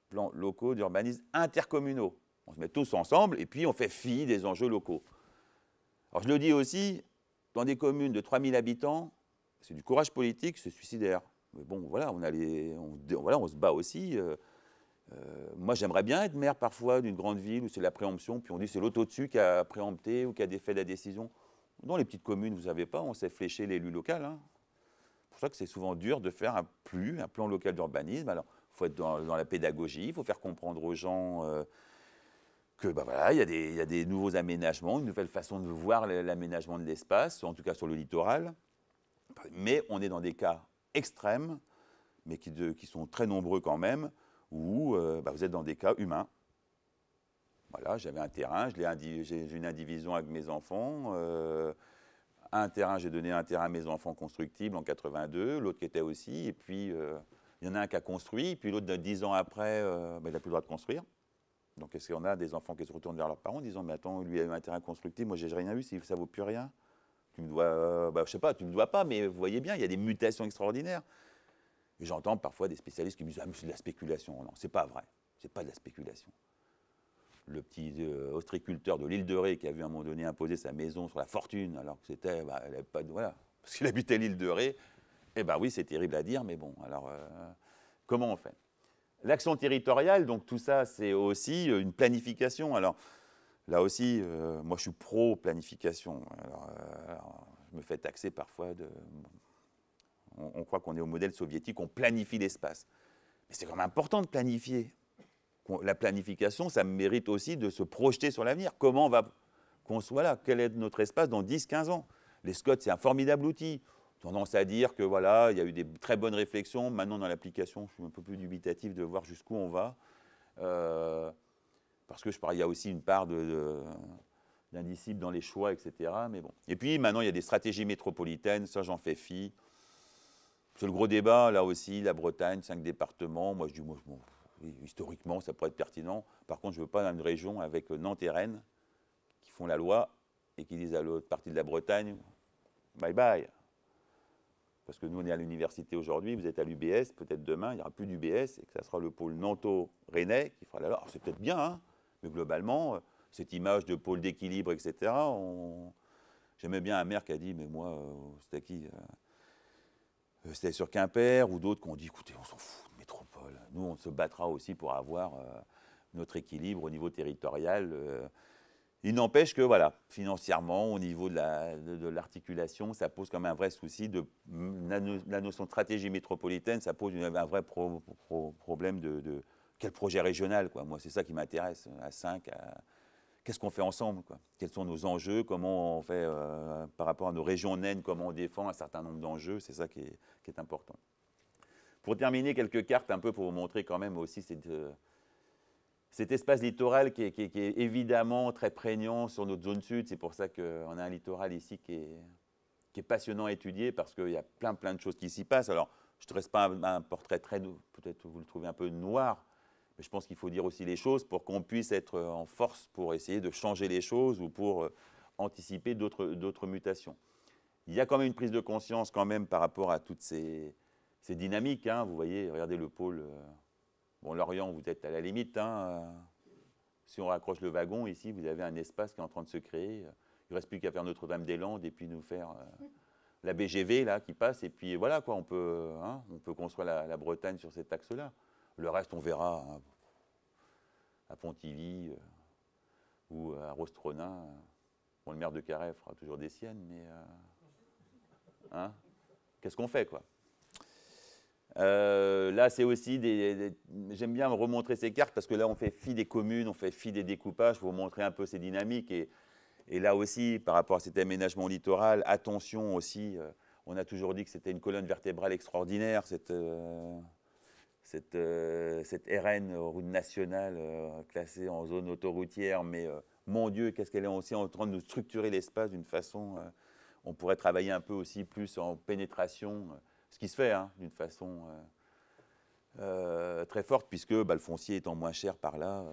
plans locaux d'urbanisme intercommunaux. On se met tous ensemble et puis on fait fi des enjeux locaux. Alors je le dis aussi, dans des communes de 3000 habitants, c'est du courage politique, c'est suicidaire. Mais bon, voilà, on se bat aussi. Moi, j'aimerais bien être maire parfois d'une grande ville où c'est la préemption, puis on dit que c'est l'autre au-dessus qui a préempté ou qui a défait la décision. Dans les petites communes, vous ne savez pas, on sait flécher l'élu local. Hein. C'est pour ça que c'est souvent dur de faire un plan local d'urbanisme. Alors, il faut être dans la pédagogie, il faut faire comprendre aux gens que, il y a des nouveaux aménagements, une nouvelle façon de voir l'aménagement de l'espace, en tout cas sur le littoral. Mais on est dans des cas extrêmes, mais qui sont très nombreux quand même, où vous êtes dans des cas humains. Voilà, j'avais un terrain, j'ai une indivision avec mes enfants. Un terrain, j'ai donné un terrain à mes enfants constructible en 82, l'autre qui était aussi, et puis il y en a un qui a construit, puis l'autre, 10 ans après, il n'a plus le droit de construire. Donc est-ce qu'on a des enfants qui se retournent vers leurs parents en disant « Mais attends, lui a eu un terrain constructible, moi j'ai rien eu, ça ne vaut plus rien. Tu me dois, je sais pas, tu me dois pas, mais vous voyez bien, il y a des mutations extraordinaires. » Et j'entends parfois des spécialistes qui me disent « Ah, mais c'est de la spéculation. » Non, c'est pas vrai, c'est pas de la spéculation. Le petit ostréiculteur de l'île de Ré qui a vu à un moment donné imposer sa maison sur la fortune, alors que c'était, elle avait pas de, voilà, parce qu'il habitait l'île de Ré, eh bien oui, c'est terrible à dire, mais bon, alors comment on fait? L'action territoriale, donc tout ça, c'est aussi une planification. Alors là aussi, moi je suis pro-planification. Alors, je me fais taxer parfois de... On croit qu'on est au modèle soviétique, on planifie l'espace. Mais c'est quand même important de planifier. La planification, ça mérite aussi de se projeter sur l'avenir. Comment on va qu'on soit là? Quel est notre espace dans 10-15 ans? Les SCOT, c'est un formidable outil. Tendance à dire que voilà, il y a eu des très bonnes réflexions. Maintenant, dans l'application, je suis un peu plus dubitatif de voir jusqu'où on va. Parce que il y a aussi une part d'indisciple dans les choix, etc. Mais bon. Et puis, maintenant, il y a des stratégies métropolitaines. Ça, j'en fais fi. C'est le gros débat, là aussi, la Bretagne, 5 départements. Moi, je dis, oui, historiquement, ça pourrait être pertinent. Par contre, je ne veux pas dans une région avec Nantes et Rennes qui font la loi et qui disent à l'autre partie de la Bretagne, bye bye. Parce que nous, on est à l'université aujourd'hui, vous êtes à l'UBS, peut-être demain, il n'y aura plus d'UBS et que ça sera le pôle nanto-rennais qui fera la loi. Alors, c'est peut-être bien, hein, mais globalement, cette image de pôle d'équilibre, etc., j'aimais bien un maire qui a dit, mais moi, c'était qui c'était sur Quimper ou d'autres qui ont dit, écoutez, on s'en fout de métropole. Nous, on se battra aussi pour avoir notre équilibre au niveau territorial. Il n'empêche que, voilà, financièrement, au niveau de l'articulation, ça pose quand même un vrai souci. La notion de stratégie métropolitaine, ça pose un vrai problème de quel projet régional, quoi. Moi, c'est ça qui m'intéresse. À 5, qu'est-ce qu'on fait ensemble, quoi? Quels sont nos enjeux? Comment on fait par rapport à nos régions naines? Comment on défend un certain nombre d'enjeux? C'est ça qui est important. Pour terminer, quelques cartes un peu pour vous montrer quand même aussi cet espace littoral qui est évidemment très prégnant sur notre zone sud. C'est pour ça qu'on a un littoral ici qui est passionnant à étudier parce qu'il y a plein de choses qui s'y passent. Alors, je ne te reste pas un portrait peut-être vous le trouvez un peu noir, mais je pense qu'il faut dire aussi les choses pour qu'on puisse être en force pour essayer de changer les choses ou pour anticiper d'autres mutations. Il y a quand même une prise de conscience quand même par rapport à toutes ces dynamiques. Hein. Vous voyez, regardez le pôle... Bon, Lorient, vous êtes à la limite. Hein. Si on raccroche le wagon, ici, vous avez un espace qui est en train de se créer. Il ne reste plus qu'à faire Notre-Dame-des-Landes et puis nous faire la BGV là, qui passe. Et puis voilà, quoi, on peut construire la Bretagne sur cet axe-là. Le reste, on verra hein, à Pontivy ou à Rostronin. Bon, le maire de Carhaix fera toujours des siennes, mais hein, qu'est-ce qu'on fait, quoi? Là, c'est aussi j'aime bien remontrer ces cartes parce que là, on fait fi des communes, on fait fi des découpages pour vous montrer un peu ces dynamiques. Et là aussi, par rapport à cet aménagement littoral, attention aussi, on a toujours dit que c'était une colonne vertébrale extraordinaire, cette RN, route nationale, classée en zone autoroutière. Mais mon Dieu, qu'est-ce qu'elle est aussi en train de nous structurer l'espace d'une façon... on pourrait travailler un peu aussi plus en pénétration... Ce qui se fait hein, d'une façon très forte, puisque le foncier étant moins cher par là,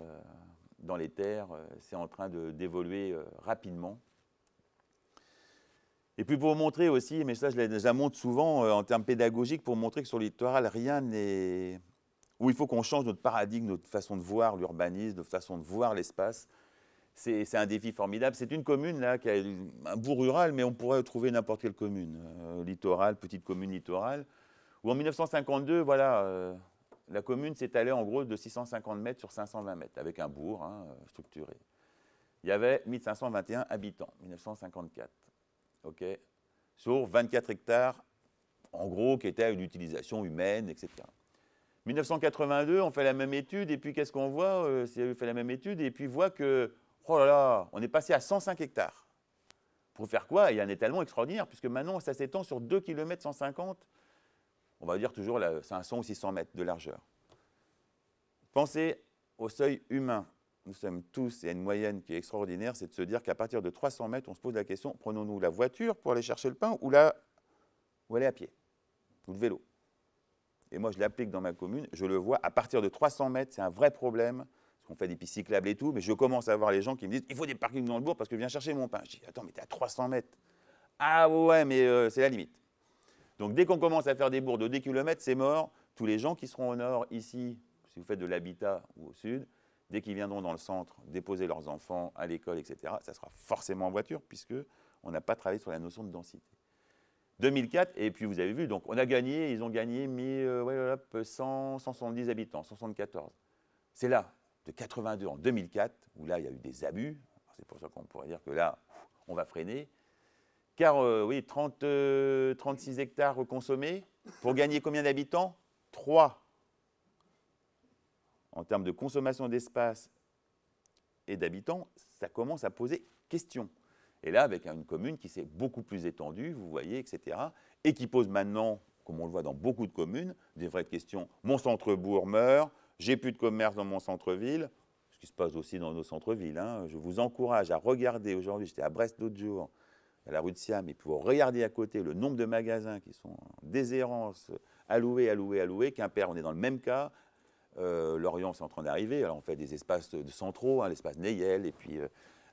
dans les terres, c'est en train d'évoluer rapidement. Et puis pour vous montrer aussi, mais ça je la montre souvent en termes pédagogiques, pour montrer que sur le littoral, rien n'est... où il faut qu'on change notre paradigme, notre façon de voir l'urbanisme, notre façon de voir l'espace. C'est un défi formidable. C'est une commune là, qui a un bout rural, mais on pourrait trouver n'importe quelle commune, littorale, petite commune littorale, où en 1952, voilà, la commune s'étalait en gros de 650 mètres sur 520 mètres, avec un bourg hein, structuré. Il y avait 1521 habitants, 1954, okay, sur 24 hectares, en gros, qui étaient à une utilisation humaine, etc. 1982, on fait la même étude, et puis qu'est-ce qu'on voit? On fait la même étude, et puis voit que... Oh là là, on est passé à 105 hectares Pour faire quoi? Il y a un étalement extraordinaire, puisque maintenant, ça s'étend sur 2 km 150, on va dire toujours 500 ou 600 mètres de largeur. Pensez au seuil humain. Nous sommes tous, il y a une moyenne qui est extraordinaire, c'est de se dire qu'à partir de 300 mètres, on se pose la question, prenons-nous la voiture pour aller chercher le pain ou aller à pied, ou le vélo. Et moi, je l'applique dans ma commune, je le vois, à partir de 300 mètres, c'est un vrai problème, parce qu'on fait des pistes cyclables et tout, mais je commence à voir les gens qui me disent, il faut des parkings dans le bourg parce que je viens chercher mon pain. Je dis, attends, mais t'es à 300 mètres. Ah ouais, mais c'est la limite. Donc dès qu'on commence à faire des bourgs de 10 km, c'est mort. Tous les gens qui seront au nord, ici, si vous faites de l'habitat ou au sud, dès qu'ils viendront dans le centre déposer leurs enfants à l'école, etc., ça sera forcément en voiture, puisqu'on n'a pas travaillé sur la notion de densité. 2004, et puis vous avez vu, donc on a gagné, ils ont gagné 170 habitants, 174. C'est là, de 82 en 2004, où là, il y a eu des abus. C'est pour ça qu'on pourrait dire que là, on va freiner. Car, oui, 36 hectares consommés, pour gagner combien d'habitants? 3. En termes de consommation d'espace et d'habitants, ça commence à poser question. Et là, avec une commune qui s'est beaucoup plus étendue, vous voyez, etc., et qui pose maintenant, comme on le voit dans beaucoup de communes, des vraies questions. Mon centre-bourg meurt, j'ai plus de commerce dans mon centre-ville, ce qui se passe aussi dans nos centres-villes. Hein. Je vous encourage à regarder aujourd'hui, j'étais à Brest l'autre jour, à la rue de Siam, et pour regarder à côté le nombre de magasins qui sont en déshérence, alloués. Quimper, on est dans le même cas. Lorient, c'est en train d'arriver. Alors, on fait des espaces de centraux, hein, l'espace Neyel, et puis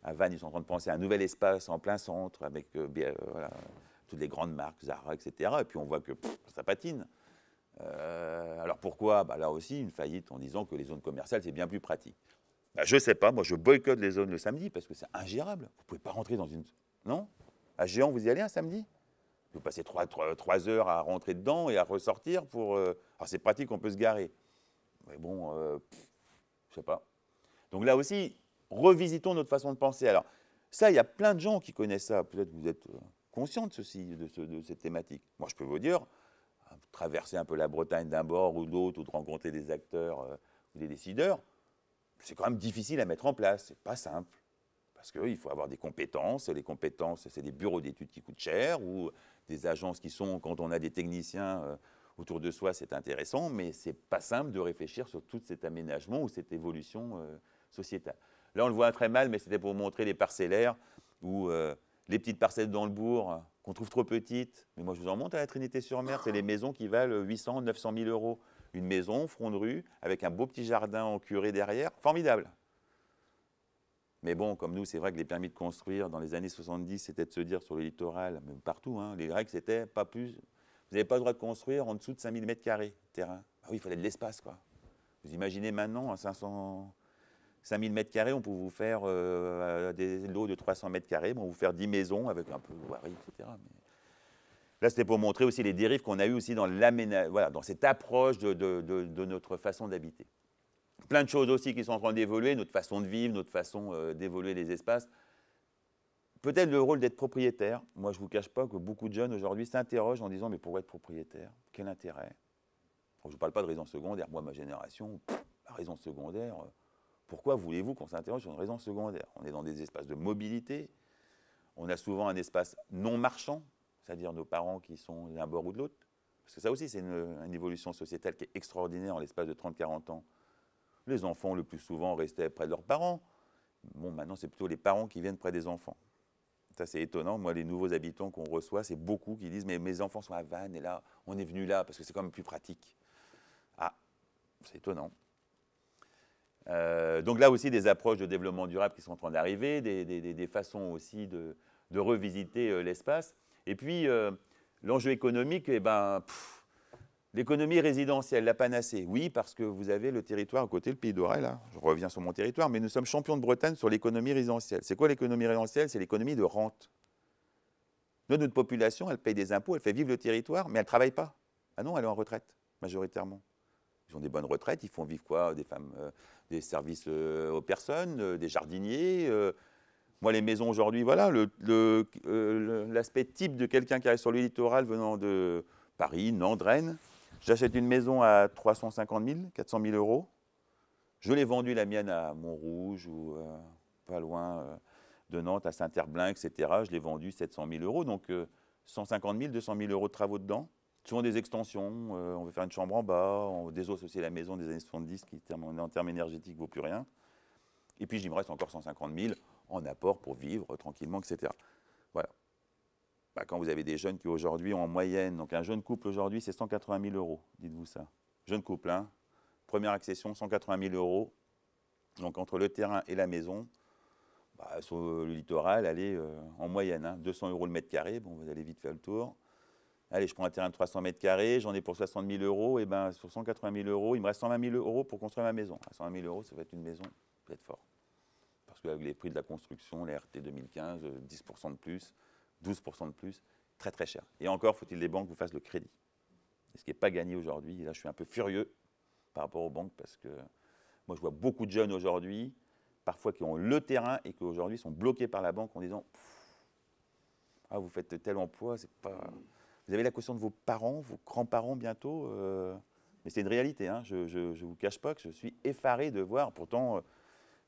à Vannes, ils sont en train de penser à un nouvel espace en plein centre avec voilà, toutes les grandes marques, Zara, etc. Et puis on voit que ça patine. Alors pourquoi? Là aussi, une faillite en disant que les zones commerciales, c'est bien plus pratique. Je ne sais pas, moi je boycotte les zones le samedi parce que c'est ingérable. Vous ne pouvez pas rentrer dans une... Non? À Géant, vous y allez un samedi? Vous passez 3 heures à rentrer dedans et à ressortir pour... Alors c'est pratique, on peut se garer. Mais bon, je ne sais pas. Donc là aussi, revisitons notre façon de penser. Alors ça, il y a plein de gens qui connaissent ça. Peut-être que vous êtes conscient de cette thématique. Moi, je peux vous dire, traverser un peu la Bretagne d'un bord ou de l'autre, ou de rencontrer des acteurs ou des décideurs, c'est quand même difficile à mettre en place. C'est pas simple. Parce qu'il faut avoir des compétences. Les compétences, c'est des bureaux d'études qui coûtent cher ou des agences qui sont, quand on a des techniciens autour de soi, c'est intéressant, mais c'est pas simple de réfléchir sur tout cet aménagement ou cette évolution sociétale. Là, on le voit très mal, mais c'était pour montrer les parcellaires ou les petites parcelles dans le bourg qu'on trouve trop petites. Mais moi, je vous en montre à la Trinité-sur-Mer, c'est les maisons qui valent 800, 900 000 euros. Une maison, front de rue, avec un beau petit jardin en curé derrière, formidable. Mais bon, comme nous, c'est vrai que les permis de construire dans les années 70, c'était de se dire sur le littoral, même partout, hein, les règles, c'était pas plus. Vous n'avez pas le droit de construire en dessous de 5000 m² de terrain. Oui, il fallait de l'espace, quoi. Vous imaginez maintenant, à 5000 m², on peut vous faire des lots de 300 m², on va vous faire 10 maisons avec un peu de voirie, etc. Mais là, c'était pour montrer aussi les dérives qu'on a eues aussi dans voilà, dans cette approche de notre façon d'habiter. Plein de choses aussi qui sont en train d'évoluer, notre façon de vivre, notre façon d'évoluer les espaces. Peut-être le rôle d'être propriétaire. Moi, je ne vous cache pas que beaucoup de jeunes aujourd'hui s'interrogent en disant « mais pourquoi être propriétaire? Quel intérêt ?» Je ne parle pas de résidence secondaire. Moi, ma génération, la résidence secondaire, pourquoi voulez-vous qu'on s'interroge sur une résidence secondaire? On est dans des espaces de mobilité. On a souvent un espace non marchand, c'est-à-dire nos parents qui sont d'un bord ou de l'autre. Parce que ça aussi, c'est une évolution sociétale qui est extraordinaire en l'espace de 30-40 ans. Les enfants, le plus souvent, restaient près de leurs parents. Bon, maintenant, c'est plutôt les parents qui viennent près des enfants. Ça, c'est étonnant. Moi, les nouveaux habitants qu'on reçoit, c'est beaucoup qui disent « mais mes enfants sont à Vannes et là, on est venu là parce que c'est quand même plus pratique. » Ah, c'est étonnant. Donc là aussi, des approches de développement durable qui sont en train d'arriver, des façons aussi de revisiter l'espace. Et puis, l'enjeu économique, eh ben, l'économie résidentielle, la panacée. Oui, parce que vous avez le territoire à côté, le Pays d'Auray, là. Je reviens sur mon territoire, mais nous sommes champions de Bretagne sur l'économie résidentielle. C'est quoi l'économie résidentielle? C'est l'économie de rente. Notre population, elle paye des impôts, elle fait vivre le territoire, mais elle ne travaille pas. Ah non, elle est en retraite, majoritairement. Ils ont des bonnes retraites, ils font vivre quoi? Des femmes, des services aux personnes, des jardiniers. Moi, les maisons aujourd'hui, voilà, l'aspect type de quelqu'un qui arrive sur le littoral venant de Paris, Nantes, Rennes. J'achète une maison à 350 000, 400 000 euros. Je l'ai vendue, la mienne, à Montrouge ou pas loin de Nantes à Saint-Herblain, etc. Je l'ai vendu 700 000 euros. Donc 150 000, 200 000 euros de travaux dedans. Souvent des extensions, on veut faire une chambre en bas, on désossocier la maison des années 70 qui, en termes énergétiques, ne vaut plus rien. Et puis, il me reste encore 150 000 en apport pour vivre tranquillement, etc. Voilà. Bah, quand vous avez des jeunes qui aujourd'hui ont en moyenne, donc un jeune couple aujourd'hui, c'est 180 000 euros, dites-vous ça. Jeune couple, hein. Première accession, 180 000 euros. Donc entre le terrain et la maison, bah, sur le littoral, allez, en moyenne, hein, 200 euros le mètre carré, bon, vous allez vite faire le tour. Allez, je prends un terrain de 300 mètres carrés, j'en ai pour 60 000 euros, et ben sur 180 000 euros, il me reste 120 000 euros pour construire ma maison. À 120 000 euros, ça va être une maison, ça va être fort. Parce qu'avec les prix de la construction, les RT 2015, 10% de plus, 12% de plus, très très cher. Et encore, faut-il que les banques vous fassent le crédit. Et ce qui n'est pas gagné aujourd'hui, et là je suis un peu furieux par rapport aux banques, parce que moi je vois beaucoup de jeunes aujourd'hui, parfois qui ont le terrain et qui aujourd'hui sont bloqués par la banque en disant « Ah, vous faites tel emploi, c'est pas... » Vous avez la caution de vos parents, vos grands-parents bientôt, mais c'est une réalité, hein. Je ne vous cache pas que je suis effaré de voir, pourtant...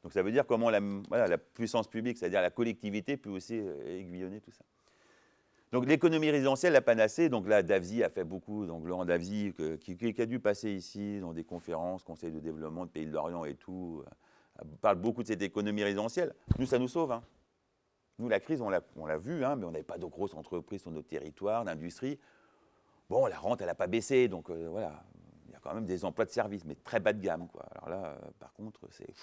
donc ça veut dire comment la puissance publique, c'est-à-dire la collectivité, peut aussi aiguillonner tout ça. Donc l'économie résidentielle, la panacée, donc là Davzy a fait beaucoup, donc Laurent Davzy, qui a dû passer ici dans des conférences, conseils de développement de Pays de l'Orient et tout, parle beaucoup de cette économie résidentielle. Nous, ça nous sauve, hein. Nous, la crise, on l'a vu, hein, mais on n'avait pas de grosses entreprises sur notre territoire, d'industrie. Bon, la rente, elle n'a pas baissé, donc voilà, il y a quand même des emplois de service, mais très bas de gamme, quoi. Alors là, par contre, c'est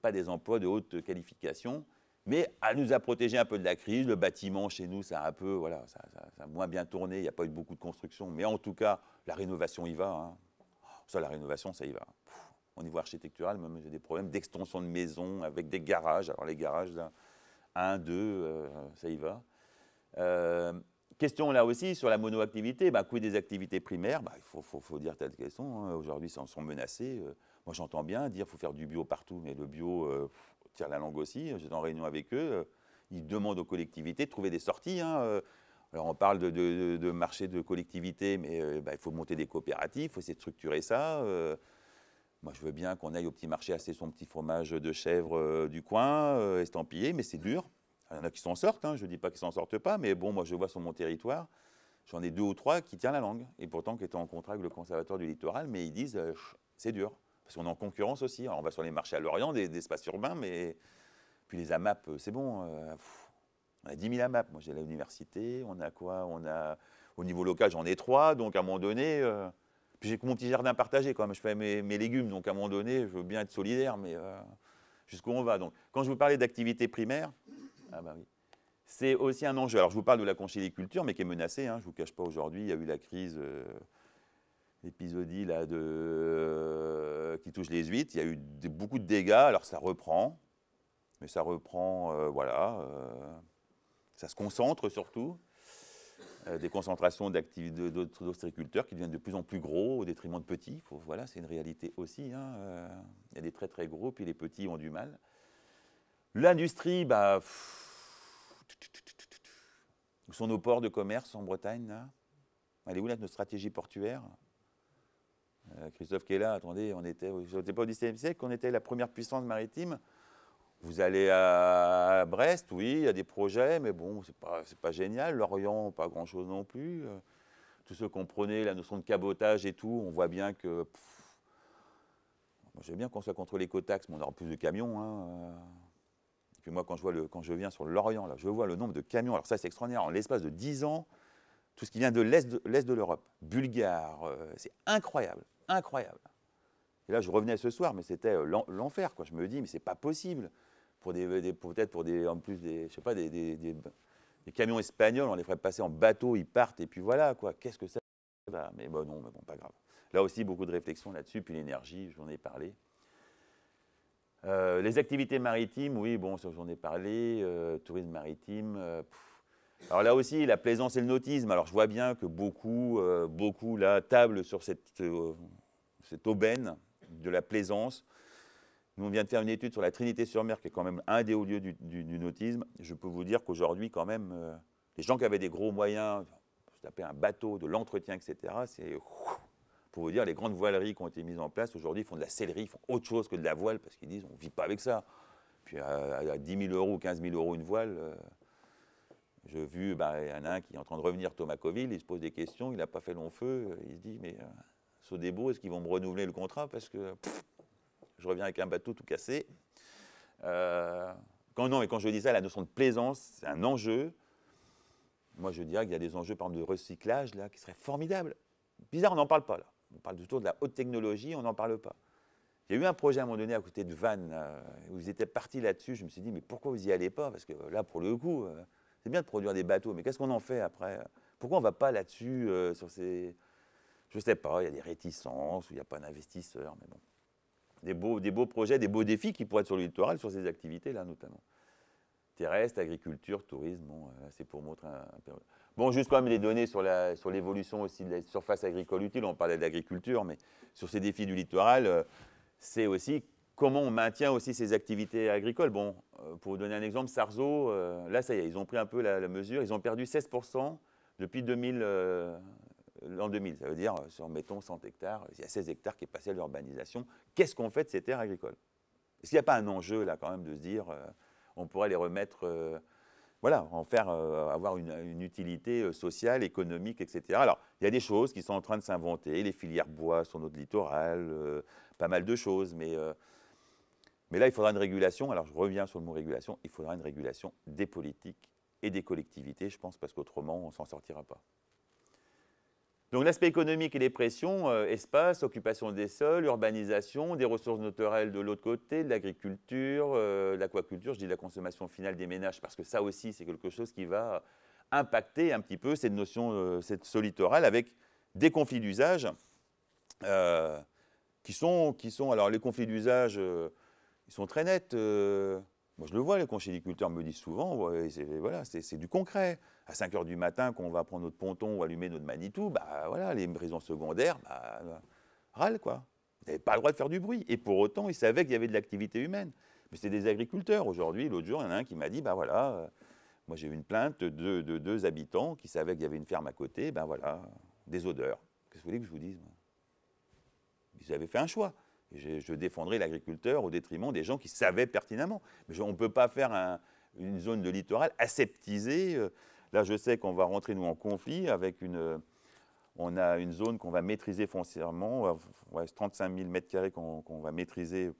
pas des emplois de haute qualification, mais elle nous a protégé un peu de la crise. Le bâtiment, chez nous, ça a un peu, voilà, ça a moins bien tourné, il n'y a pas eu beaucoup de construction, mais en tout cas, la rénovation y va, hein. Ça, la rénovation, ça y va. Au niveau architectural, même j'ai des problèmes d'extension de maisons avec des garages. Alors les garages, là, 1, 2, ça y va. Question là aussi sur la monoactivité, quid des activités primaires, il faut dire telles qu'elles sont, hein. Aujourd'hui, elles sont menacées. Moi, j'entends bien dire qu'il faut faire du bio partout, mais le bio tire la langue aussi. J'étais en réunion avec eux. Ils demandent aux collectivités de trouver des sorties, hein. Alors, on parle de marché de collectivité, mais il faut monter des coopératives, il faut essayer de structurer ça. Moi, je veux bien qu'on aille au petit marché acheter son petit fromage de chèvre du coin, estampillé, mais c'est dur. Il y en a qui s'en sortent, hein. Je ne dis pas qu'ils ne s'en sortent pas, mais bon, moi, je vois sur mon territoire, j'en ai 2 ou 3 qui tiennent la langue, et pourtant qui étaient en contrat avec le conservatoire du littoral, mais ils disent c'est dur, parce qu'on est en concurrence aussi. Alors, on va sur les marchés à Lorient, des espaces urbains, mais puis les AMAP, c'est bon. On a 10 000 AMAP. Moi, j'ai à l'université, on a quoi? On a, au niveau local, j'en ai 3, donc à un moment donné... Puis j'ai mon petit jardin partagé quand même, je fais mes légumes, donc à un moment donné, je veux bien être solidaire, mais jusqu'où on va. Donc, quand je vous parlais d'activité primaire, oui, c'est aussi un enjeu. Alors, je vous parle de la conchyliculture, mais qui est menacée, hein, je ne vous cache pas aujourd'hui, il y a eu la crise, l'épisodie là, qui touche les huîtres, il y a eu beaucoup de dégâts, alors ça reprend, mais ça reprend, voilà, ça se concentre surtout. Des concentrations d'ostréiculteurs qui deviennent de plus en plus gros au détriment de petits. Voilà, c'est une réalité aussi, hein. Il y a des très très gros, puis les petits ont du mal. L'industrie, où sont nos ports de commerce en Bretagne, là? Elle est où là, notre stratégie portuaire? Christophe qui est là, attendez, on n'était pas au XVIIe siècle, on était la première puissance maritime. Vous allez à Brest, oui, il y a des projets, mais bon, c'est pas génial. Lorient, pas grand-chose non plus. Tous ceux qui comprenaient la notion de cabotage et tout, on voit bien que... Moi, j'aime bien qu'on soit contre l'écotaxe, mais on aura plus de camions, hein. Et puis moi, quand je viens sur Lorient, là, je vois le nombre de camions. Alors ça, c'est extraordinaire. En l'espace de 10 ans, tout ce qui vient de l'Est de l'Europe, Bulgare, c'est incroyable, incroyable. Et là, je revenais ce soir, mais c'était l'enfer, quoi. Je me dis, mais c'est pas possible. Peut-être pour des, en plus des, je sais pas, des camions espagnols, on les ferait passer en bateau, ils partent, et puis voilà, quoi. Qu'est-ce que ça va? Mais bon, non, mais bon, pas grave. Là aussi, beaucoup de réflexions là-dessus, puis l'énergie, j'en ai parlé. Les activités maritimes, oui, bon, j'en ai parlé, tourisme maritime. Alors là aussi, la plaisance et le nautisme. Alors je vois bien que beaucoup là, tablent sur cette aubaine de la plaisance. Nous, on vient de faire une étude sur la Trinité-sur-Mer, qui est quand même un des hauts lieux du nautisme. Je peux vous dire qu'aujourd'hui, quand même, les gens qui avaient des gros moyens, se taper un bateau, de l'entretien, etc., c'est... Pour vous dire, les grandes voileries qui ont été mises en place, aujourd'hui, ils font de la sellerie, ils font autre chose que de la voile, parce qu'ils disent, on ne vit pas avec ça. Puis à 10 000 € ou 15 000 € une voile, j'ai vu, il y en a un qui est en train de revenir, Thomas Coville, il se pose des questions, il n'a pas fait long feu, il se dit, mais Sodebo, est-ce qu'ils vont me renouveler le contrat parce que je reviens avec un bateau tout cassé. Quand je dis ça, la notion de plaisance, c'est un enjeu. Moi, je dirais qu'il y a des enjeux, par exemple, de recyclage, là, qui seraient formidables. Bizarre, on n'en parle pas, là. On parle toujours de la haute technologie, on n'en parle pas. Il y a eu un projet à un moment donné à côté de Vannes, où ils étaient partis là-dessus. Je me suis dit, mais pourquoi vous n'y allez pas? Parce que là, pour le coup, c'est bien de produire des bateaux, mais qu'est-ce qu'on en fait après? Pourquoi on ne va pas là-dessus, sur ces... Je ne sais pas, il y a des réticences, ou il n'y a pas d'investisseurs, mais bon. Des beaux projets, des beaux défis qui pourraient être sur le littoral, sur ces activités-là notamment. Terrestre, agriculture, tourisme, bon, c'est pour montrer un peu. Bon, juste quand même les données sur l'évolution aussi de la surface agricole utile, on parlait de l'agriculture, mais sur ces défis du littoral, c'est aussi comment on maintient aussi ces activités agricoles. Bon, pour vous donner un exemple, Sarzeau, là ça y est, ils ont pris un peu la mesure, ils ont perdu 16% depuis 2000, l'an 2000. Ça veut dire, sur, mettons, 100 hectares, il y a 16 hectares qui est passé à l'urbanisation. Qu'est-ce qu'on fait de ces terres agricoles? Est-ce qu'il n'y a pas un enjeu là quand même de se dire, on pourrait les remettre, voilà, en faire avoir une utilité sociale, économique, etc. Alors, il y a des choses qui sont en train de s'inventer, les filières bois sur notre littoral, pas mal de choses, mais là, il faudra une régulation. Alors, je reviens sur le mot régulation. Il faudra une régulation des politiques et des collectivités, je pense, parce qu'autrement, on ne s'en sortira pas. Donc, l'aspect économique et les pressions, espace, occupation des sols, urbanisation, des ressources naturelles de l'autre côté, de l'agriculture, de l'aquaculture, je dis de la consommation finale des ménages, parce que ça aussi, c'est quelque chose qui va impacter un petit peu cette notion, ce littoral, avec des conflits d'usage qui sont, alors les conflits d'usage, ils sont très nets. Moi, je le vois, les conchyliculteurs me disent souvent, ouais, c'est du concret. À 5 h du matin, quand on va prendre notre ponton ou allumer notre Manitou, voilà, les maisons secondaires, râlent, quoi. Vous n'avez pas le droit de faire du bruit. Et pour autant, ils savaient qu'il y avait de l'activité humaine. Mais c'est des agriculteurs. Aujourd'hui, l'autre jour, il y en a un qui m'a dit, voilà, moi j'ai eu une plainte de 2 habitants qui savaient qu'il y avait une ferme à côté, voilà, des odeurs. Qu'est-ce que vous voulez que je vous dise? Ils avaient fait un choix. Je défendrai l'agriculteur au détriment des gens qui savaient pertinemment. Mais on ne peut pas faire une zone de littoral aseptisée. Là, je sais qu'on va rentrer, nous, en conflit avec on a une zone qu'on va maîtriser foncièrement, 35 000 m² qu'on va maîtriser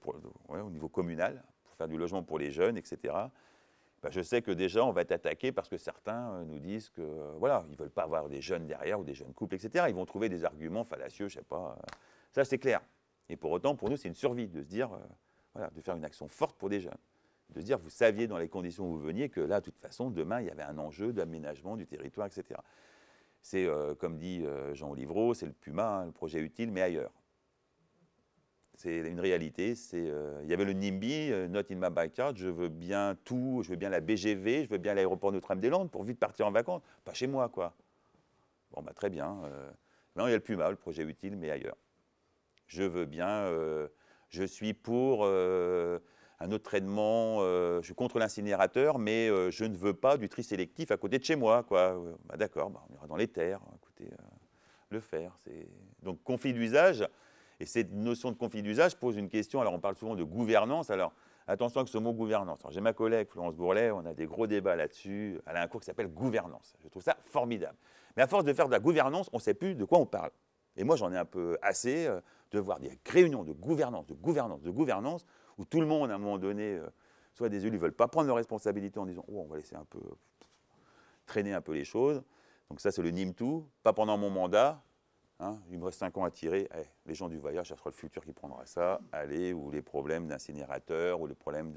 au niveau communal, pour faire du logement pour les jeunes, etc. Je sais que déjà, on va être attaqué parce que certains nous disent que, voilà, ils ne veulent pas avoir des jeunes derrière ou des jeunes couples, etc. Ils vont trouver des arguments fallacieux, je ne sais pas. Ça, c'est clair. Et pour autant, pour nous, c'est une survie de se dire, voilà, de faire une action forte pour des jeunes. De se dire, vous saviez dans les conditions où vous veniez que là, de toute façon, demain, il y avait un enjeu d'aménagement du territoire, etc. C'est, comme dit Jean Olivreau, c'est le Puma, le projet utile, mais ailleurs. C'est une réalité. Il y avait le NIMBY, Not in my backyard, je veux bien tout, je veux bien la BGV, je veux bien l'aéroport Notre-Dame-des-Landes pour vite partir en vacances. Pas chez moi, quoi. Bon, très bien. Maintenant, il y a le Puma, le projet utile, mais ailleurs. Je veux bien, je suis pour un autre traitement, je suis contre l'incinérateur, mais je ne veux pas du tri sélectif à côté de chez moi, quoi. D'accord, on ira dans les terres, écoutez, le faire. Donc, conflit d'usage, et cette notion de conflit d'usage pose une question. Alors, on parle souvent de gouvernance. Alors, attention avec ce mot gouvernance. J'ai ma collègue Florence Bourlet, on a des gros débats là-dessus. Elle a un cours qui s'appelle gouvernance. Je trouve ça formidable. Mais à force de faire de la gouvernance, on ne sait plus de quoi on parle. Et moi, j'en ai un peu assez de voir des réunions de gouvernance, où tout le monde, à un moment donné, soit des élus ne veulent pas prendre leurs responsabilités en disant « Oh, on va laisser un peu traîner un peu les choses ». Donc ça, c'est le NIM2. Pas pendant mon mandat. Hein, il me reste 5 ans à tirer. Les gens du voyage, ça sera le futur qui prendra ça. Allez, ou les problèmes d'incinérateurs, ou le problème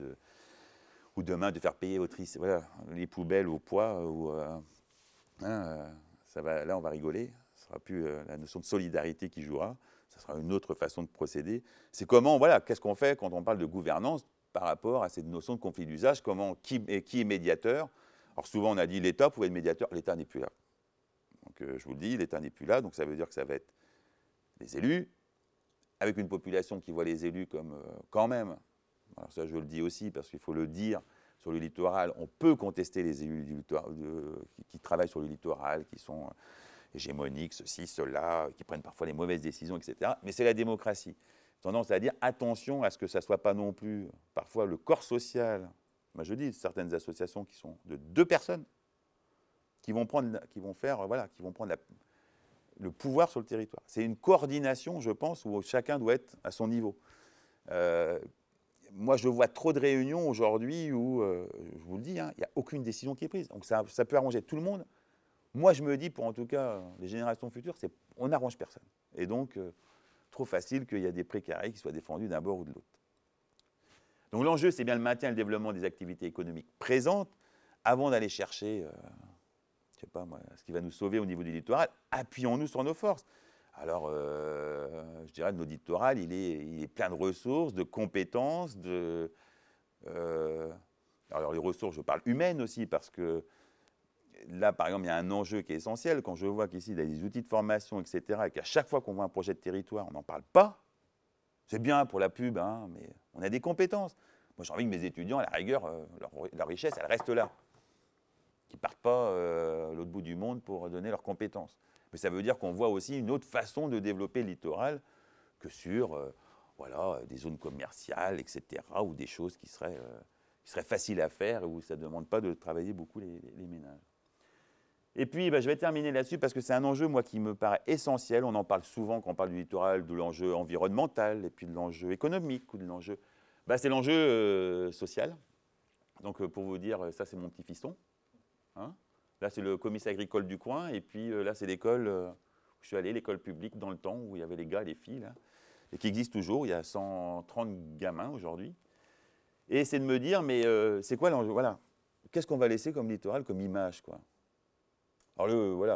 ou demain de faire payer voilà, les poubelles au poids. Là, on va rigoler. Ce ne sera plus la notion de solidarité qui jouera. Ce sera une autre façon de procéder. C'est comment, voilà, qu'est-ce qu'on fait quand on parle de gouvernance par rapport à cette notion de conflit d'usage, qui est médiateur. Alors souvent, on a dit l'État pouvait être médiateur. L'État n'est plus là. Donc, je vous le dis, l'État n'est plus là. Donc, ça veut dire que ça va être les élus, avec une population qui voit les élus comme quand même. Alors ça, je le dis aussi, parce qu'il faut le dire, sur le littoral, on peut contester les élus du littoral, qui travaillent sur le littoral, qui sont hégémoniques, ceci, cela, qui prennent parfois les mauvaises décisions, etc. Mais c'est la démocratie. tendance à dire attention à ce que ça ne soit pas non plus parfois le corps social. Moi, je dis certaines associations qui sont de 2 personnes qui vont prendre le pouvoir sur le territoire. C'est une coordination, je pense, où chacun doit être à son niveau. Moi, je vois trop de réunions aujourd'hui où, je vous le dis, il n'y a aucune décision qui est prise. Donc ça peut arranger tout le monde. Moi, je me dis, pour en tout cas les générations futures, on n'arrange personne. Et donc, trop facile qu'il y a des précarés qui soient défendus d'un bord ou de l'autre. Donc l'enjeu, c'est bien le maintien et le développement des activités économiques présentes avant d'aller chercher, je sais pas moi, ce qui va nous sauver au niveau du littoral. Appuyons-nous sur nos forces. Alors, je dirais que notre littoral, il est plein de ressources, de compétences, alors les ressources, je parle humaines aussi, parce que là, par exemple, il y a un enjeu qui est essentiel. Quand je vois qu'ici, il y a des outils de formation, etc., et qu'à chaque fois qu'on voit un projet de territoire, on n'en parle pas, c'est bien pour la pub, hein, mais on a des compétences. Moi, j'ai envie que mes étudiants, à la rigueur, leur richesse, elle reste là. Qu'ils ne partent pas à l'autre bout du monde pour donner leurs compétences. Mais ça veut dire qu'on voit aussi une autre façon de développer le littoral que sur des zones commerciales, etc., ou des choses qui seraient faciles à faire et où ça ne demande pas de travailler beaucoup les ménages. Et puis, je vais terminer là-dessus parce que c'est un enjeu, moi, qui me paraît essentiel. On en parle souvent quand on parle du littoral, de l'enjeu environnemental, et puis de l'enjeu économique, ou de l'enjeu... c'est l'enjeu social. Donc, pour vous dire, ça, c'est mon petit fiston. Hein, là, c'est le commissaire agricole du coin, et puis là, c'est l'école où je suis allé, l'école publique, dans le temps, où il y avait les gars et les filles, là, et qui existe toujours. Il y a 130 gamins aujourd'hui. Et c'est de me dire, mais c'est quoi l'enjeu? Voilà. Qu'est-ce qu'on va laisser comme littoral, comme image, quoi? Alors,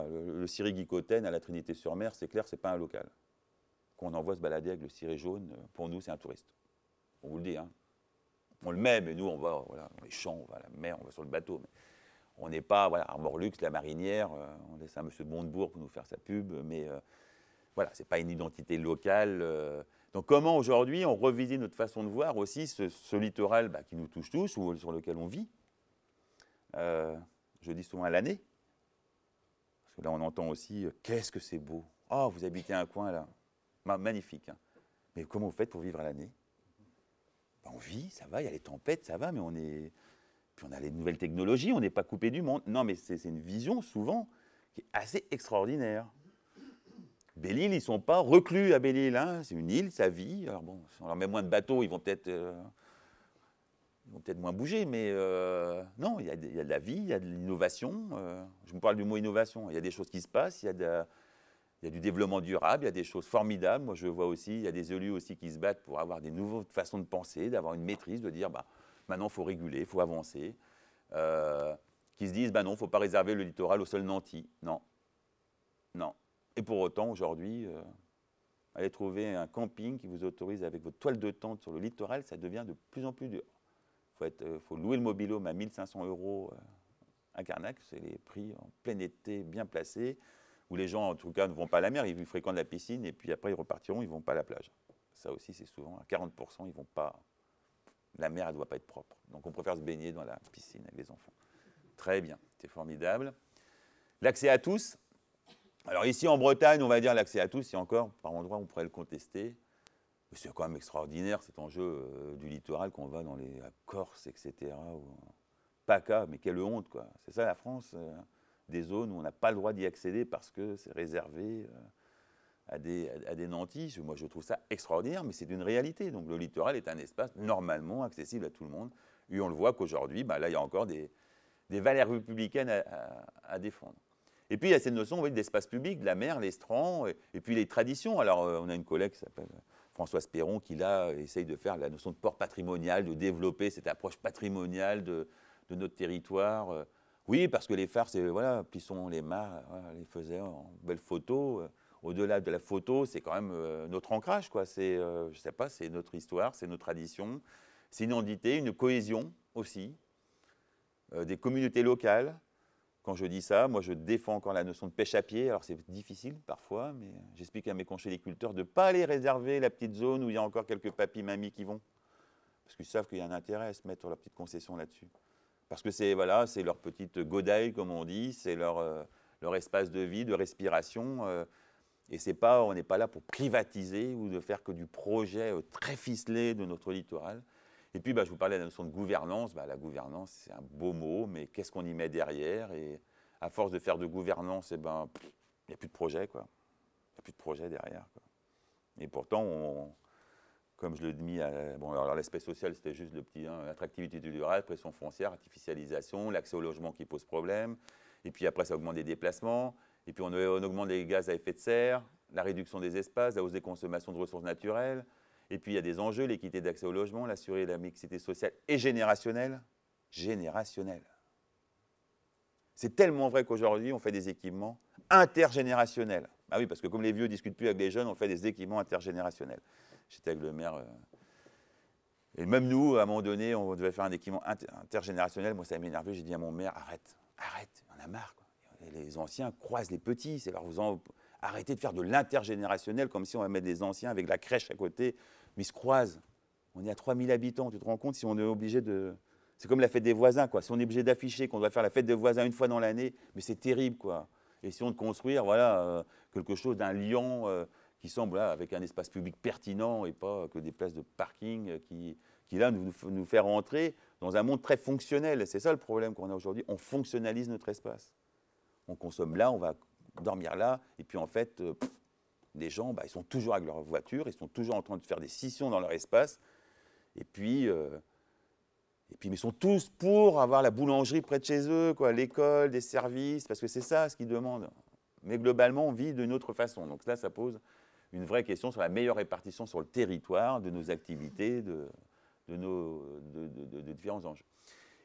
le ciré Guicoten à la Trinité-sur-Mer, c'est clair, c'est pas un local. Qu'on envoie se balader avec le ciré jaune, pour nous, c'est un touriste. On vous le dit, hein. On le met, mais nous, on va dans les champs, on va à la mer, on va sur le bateau. Mais on n'est pas, à Morlux, la marinière, on laisse un monsieur de Montebourg pour nous faire sa pub, mais c'est pas une identité locale. Donc, comment aujourd'hui on revisite notre façon de voir aussi ce littoral qui nous touche tous, ou sur lequel on vit. Je dis souvent à l'année. Parce que là, on entend aussi qu'est-ce que c'est beau. Oh, vous habitez un coin là. Magnifique. Hein. Mais comment vous faites pour vivre à l'année? On vit, ça va, il y a les tempêtes, ça va, mais puis on a les nouvelles technologies, on n'est pas coupé du monde. Non, mais c'est une vision souvent qui est assez extraordinaire. Belle-Île, ils ne sont pas reclus à Belle-Île. Hein. C'est une île, ça vit. Alors bon, si on leur met moins de bateaux, ils vont peut-être moins bouger, mais non, il y a de la vie, il y a de l'innovation. Je vous parle du mot innovation. Il y a des choses qui se passent, il y a du développement durable, il y a des choses formidables. Moi, je vois aussi, il y a des élus aussi qui se battent pour avoir des nouvelles façons de penser, d'avoir une maîtrise, de dire, maintenant, il faut réguler, il faut avancer. Qui se disent, non, il ne faut pas réserver le littoral au seul nanti. Non. Non. Et pour autant, aujourd'hui, aller trouver un camping qui vous autorise avec votre toile de tente sur le littoral, ça devient de plus en plus dur. Il faut louer le mobil-home à 1 500 € à Carnac, c'est les prix en plein été bien placés, où les gens, en tout cas, ne vont pas à la mer, ils fréquentent la piscine, et puis après, ils repartiront, ils ne vont pas à la plage. Ça aussi, c'est souvent, à 40%, ils vont pas... La mer, elle ne doit pas être propre. Donc, on préfère se baigner dans la piscine avec les enfants. Très bien, c'est formidable. L'accès à tous. Alors, ici, en Bretagne, on va dire l'accès à tous, si encore, par endroits, on pourrait le contester. C'est quand même extraordinaire cet enjeu du littoral qu'on va dans la Corse, etc. PACA, mais quelle honte, quoi. C'est ça la France, des zones où on n'a pas le droit d'y accéder parce que c'est réservé à des nantis. Moi, je trouve ça extraordinaire, mais c'est une réalité. Donc le littoral est un espace normalement accessible à tout le monde. Et on le voit qu'aujourd'hui, là, il y a encore des valeurs républicaines à défendre. Et puis, il y a cette notion d'espace public, de la mer, l'estran, et puis les traditions. Alors, on a une collègue qui s'appelle Françoise Perron qui, là, essaye de faire la notion de port patrimonial, de développer cette approche patrimoniale de notre territoire. Oui, parce que les phares, c'est, Plisson, les mâts, les faisaient en belles photos. Au-delà de la photo, c'est quand même notre ancrage, quoi. C'est, je sais pas, c'est notre histoire, c'est nos traditions. C'est une identité, une cohésion aussi, des communautés locales. Quand je dis ça, moi, je défends encore la notion de pêche à pied. Alors, c'est difficile parfois, mais j'explique à mes conchyliculteurs de ne pas aller réserver la petite zone où il y a encore quelques papis-mamies qui vont. Parce qu'ils savent qu'il y a un intérêt à se mettre leur petite concession là-dessus. Parce que c'est leur petite godaille, comme on dit, c'est leur espace de vie, de respiration. Et on n'est pas là pour privatiser ou de faire que du projet très ficelé de notre littoral. Et puis, je vous parlais de la notion de gouvernance. La gouvernance, c'est un beau mot, mais qu'est-ce qu'on y met derrière? Et à force de faire de gouvernance, il n'y a plus de projet, quoi. Il n'y a plus de projet derrière, quoi. Et pourtant, comme je le dis, alors l'aspect social, c'était juste le petit, attractivité du littoral, pression foncière, artificialisation, l'accès au logement qui pose problème. Et puis après, ça augmente les déplacements. Et puis on augmente les gaz à effet de serre, la réduction des espaces, la hausse des consommations de ressources naturelles. Et puis il y a des enjeux, l'équité d'accès au logement, l'assurer la mixité sociale et générationnelle. Générationnelle. C'est tellement vrai qu'aujourd'hui, on fait des équipements intergénérationnels. Ah oui, parce que comme les vieux ne discutent plus avec les jeunes, on fait des équipements intergénérationnels. J'étais avec le maire. Et même nous, à un moment donné, on devait faire un équipement intergénérationnel. Moi, ça m'énervait. J'ai dit à mon maire, arrête, on a marre, quoi. Et les anciens croisent les petits. C'est arrêtez de faire de l'intergénérationnel comme si on va mettre des anciens avec la crèche à côté. Mais ils se croisent. On est à 3000 habitants. Tu te rends compte si on est obligé de... C'est comme la fête des voisins, quoi. Si on est obligé d'afficher qu'on doit faire la fête des voisins une fois dans l'année, mais c'est terrible, quoi. Essayons de construire quelque chose d'un lion qui semble avec un espace public pertinent et pas que des places de parking qui là, nous fait rentrer dans un monde très fonctionnel. C'est ça le problème qu'on a aujourd'hui. On fonctionnalise notre espace. On consomme là, on va dormir là, et puis en fait, les gens, ils sont toujours avec leur voiture, ils sont toujours en train de faire des scissions dans leur espace, et puis mais ils sont tous pour avoir la boulangerie près de chez eux, l'école, des services, parce que c'est ça ce qu'ils demandent. Mais globalement, on vit d'une autre façon. Donc là, ça pose une vraie question sur la meilleure répartition sur le territoire de nos activités, de différents enjeux.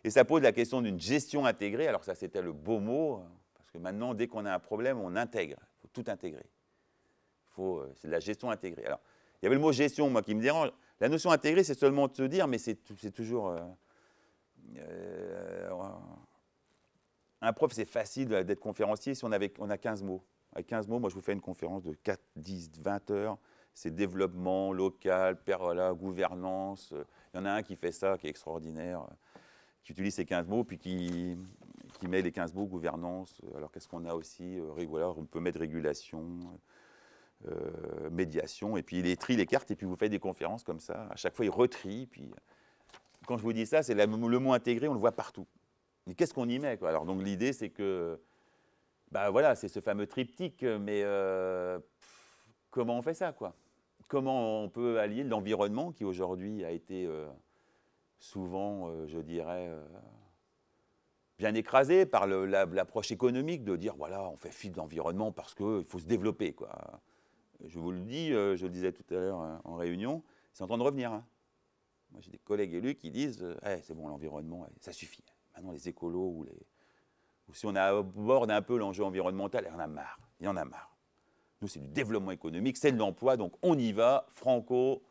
Et ça pose la question d'une gestion intégrée. Alors ça, c'était le beau mot, parce que maintenant, dès qu'on a un problème, on intègre. Il faut tout intégrer. C'est de la gestion intégrée. Alors, il y avait le mot gestion, moi, qui me dérange. La notion intégrée, c'est seulement de se dire, mais c'est toujours... un prof, c'est facile d'être conférencier si on a 15 mots. Avec 15 mots, moi, je vous fais une conférence de 4, 10, 20 heures. C'est développement local, gouvernance. Il y en a un qui fait ça, qui est extraordinaire, qui utilise ces 15 mots, puis qui met les 15 mots gouvernance. Alors, qu'est-ce qu'on a aussi? On peut mettre régulation, médiation, et puis il trie les cartes, et puis vous faites des conférences comme ça. À chaque fois, il retrie. Puis, quand je vous dis ça, c'est le mot intégré, on le voit partout. Mais qu'est-ce qu'on y met, quoi? Alors, donc, l'idée, c'est que, c'est ce fameux triptyque, mais comment on fait ça, quoi? Comment on peut allier l'environnement qui, aujourd'hui, a été souvent, je dirais, bien écrasé par l'approche économique de dire, voilà, on fait fi de l'environnement parce qu'il faut se développer, quoi. Je vous le dis, je le disais tout à l'heure en réunion, c'est en train de revenir, hein. Moi, j'ai des collègues élus qui disent c'est bon, l'environnement, ça suffit. Maintenant, les écolos ou si on aborde un peu l'enjeu environnemental, il y en a marre. Il y en a marre. Nous, c'est du développement économique, c'est de l'emploi, donc on y va, franco.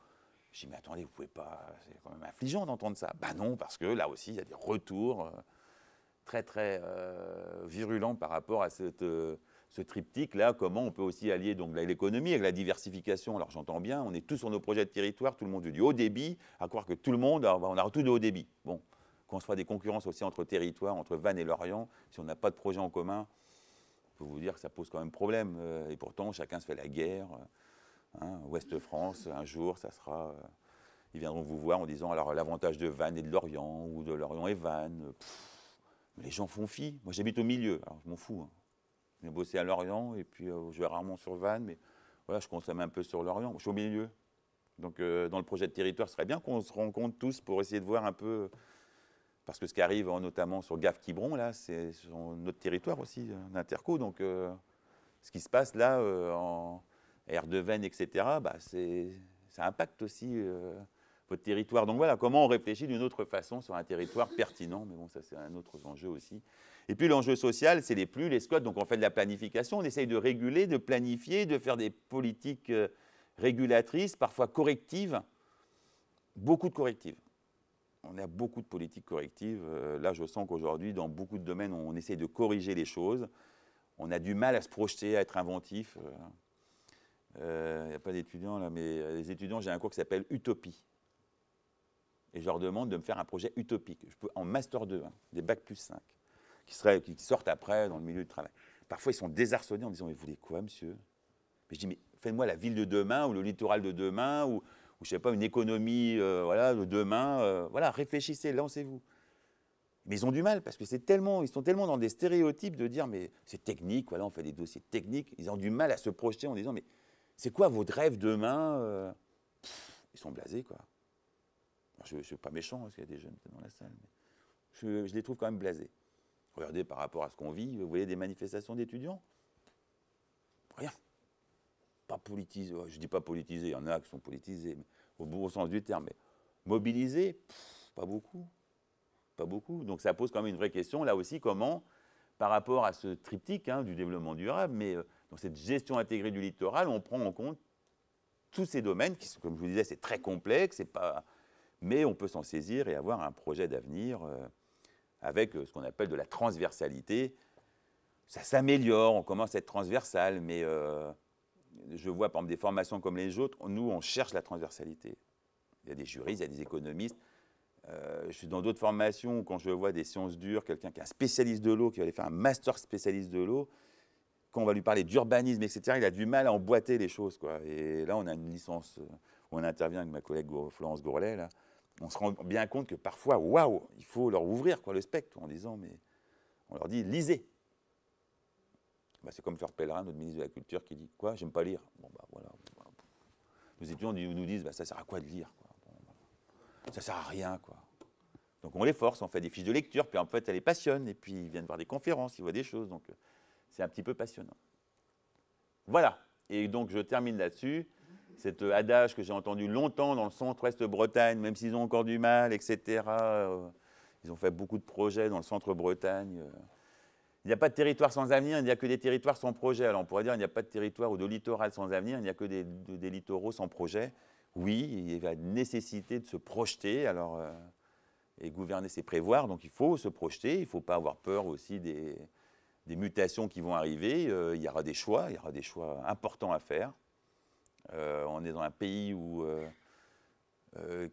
Je dis, mais attendez, vous pouvez pas. C'est quand même affligeant d'entendre ça. Non, parce que là aussi, il y a des retours très, très virulents par rapport à ce triptyque-là, comment on peut aussi allier donc l'économie avec la diversification. Alors j'entends bien, on est tous sur nos projets de territoire, tout le monde veut du haut débit, à croire que tout le monde, on a tout de haut débit. Bon, qu'on se fera des concurrences aussi entre territoires, entre Vannes et Lorient, si on n'a pas de projet en commun, je peux vous dire que ça pose quand même problème. Et pourtant, chacun se fait la guerre. Ouest-France, un jour, ça sera... ils viendront vous voir en disant, alors l'avantage de Vannes et de Lorient, ou de Lorient et Vannes, les gens font fi. Moi, j'habite au milieu, alors je m'en fous, hein. J'ai bossé à Lorient, et puis je vais rarement sur Vannes, mais voilà, je consomme un peu sur Lorient. Je suis au milieu. Donc, dans le projet de territoire, ce serait bien qu'on se rencontre tous pour essayer de voir un peu... Parce que ce qui arrive, notamment sur Gave-Quiberon, là, c'est sur notre territoire aussi, d'Interco. Donc, ce qui se passe là, en aire de Vennes, etc., ça impacte aussi votre territoire. Donc voilà, comment on réfléchit d'une autre façon sur un territoire pertinent. Mais bon, ça, c'est un autre enjeu aussi. Et puis l'enjeu social, c'est les PLU, les SCOT. Donc on fait de la planification, on essaye de réguler, de planifier, de faire des politiques régulatrices, parfois correctives. Beaucoup de correctives. On a beaucoup de politiques correctives. Là, je sens qu'aujourd'hui, dans beaucoup de domaines, on essaye de corriger les choses. On a du mal à se projeter, à être inventif. Il n'y a pas d'étudiants là, mais les étudiants, j'ai un cours qui s'appelle Utopie. Et je leur demande de me faire un projet utopique. Je peux, en Master 2, des Bac plus 5, qui sortent après dans le milieu du travail. Parfois, ils sont désarçonnés en disant « Mais vous voulez quoi, monsieur ?» Mais je dis, mais faites-moi la ville de demain ou le littoral de demain ou je sais pas, une économie voilà, de demain. Voilà, réfléchissez, lancez-vous. Mais ils ont du mal parce que ils sont tellement dans des stéréotypes de dire, mais c'est technique, voilà, on fait des dossiers techniques. Ils ont du mal à se projeter en disant, mais c'est quoi votre rêve demain? Ils sont blasés, quoi. Alors, je ne suis pas méchant parce qu'il y a des jeunes dans la salle, mais je les trouve quand même blasés. Regardez par rapport à ce qu'on vit, vous voyez des manifestations d'étudiants? Rien. Pas politisé, je ne dis pas politisé, il y en a qui sont politisés, mais au bon sens du terme. Mais mobilisés, pas beaucoup. Pas beaucoup. Donc ça pose quand même une vraie question, là aussi, comment, par rapport à ce triptyque du développement durable, mais dans cette gestion intégrée du littoral, on prend en compte tous ces domaines, qui, comme je vous disais, c'est très complexe, mais on peut s'en saisir et avoir un projet d'avenir avec ce qu'on appelle de la transversalité. Ça s'améliore, on commence à être transversal, mais je vois par exemple des formations comme les autres, nous on cherche la transversalité. Il y a des juristes, il y a des économistes. Je suis dans d'autres formations où quand je vois des sciences dures, quelqu'un qui est un spécialiste de l'eau, qui va aller faire un master spécialiste de l'eau, quand on va lui parler d'urbanisme, etc., il a du mal à emboîter les choses, quoi. Et là, on a une licence où on intervient avec ma collègue Florence Gourlet, là. On se rend bien compte que parfois, waouh, il faut leur ouvrir le spectre en disant, mais on leur dit, lisez. Bah, c'est comme Fleur Pellerin, notre ministre de la Culture, qui dit, quoi, j'aime pas lire. Bon, bah voilà. Nos étudiants nous disent, bah, ça sert à quoi de lire, quoi. Bon, ça sert à rien, quoi. Donc on les force, on fait des fiches de lecture, puis en fait, ça les passionne, et puis ils viennent voir des conférences, ils voient des choses, donc c'est un petit peu passionnant. Voilà, et donc je termine là-dessus. Cet adage que j'ai entendu longtemps dans le centre-ouest de Bretagne, même s'ils ont encore du mal, etc. Ils ont fait beaucoup de projets dans le centre-Bretagne. Il n'y a pas de territoire sans avenir, il n'y a que des territoires sans projet. Alors on pourrait dire qu'il n'y a pas de territoire ou de littoral sans avenir, il n'y a que des littoraux sans projet. Oui, il y a une nécessité de se projeter, alors, et gouverner, c'est prévoir, donc il faut se projeter, il ne faut pas avoir peur aussi des mutations qui vont arriver. Il y aura des choix importants à faire. On est dans un pays où,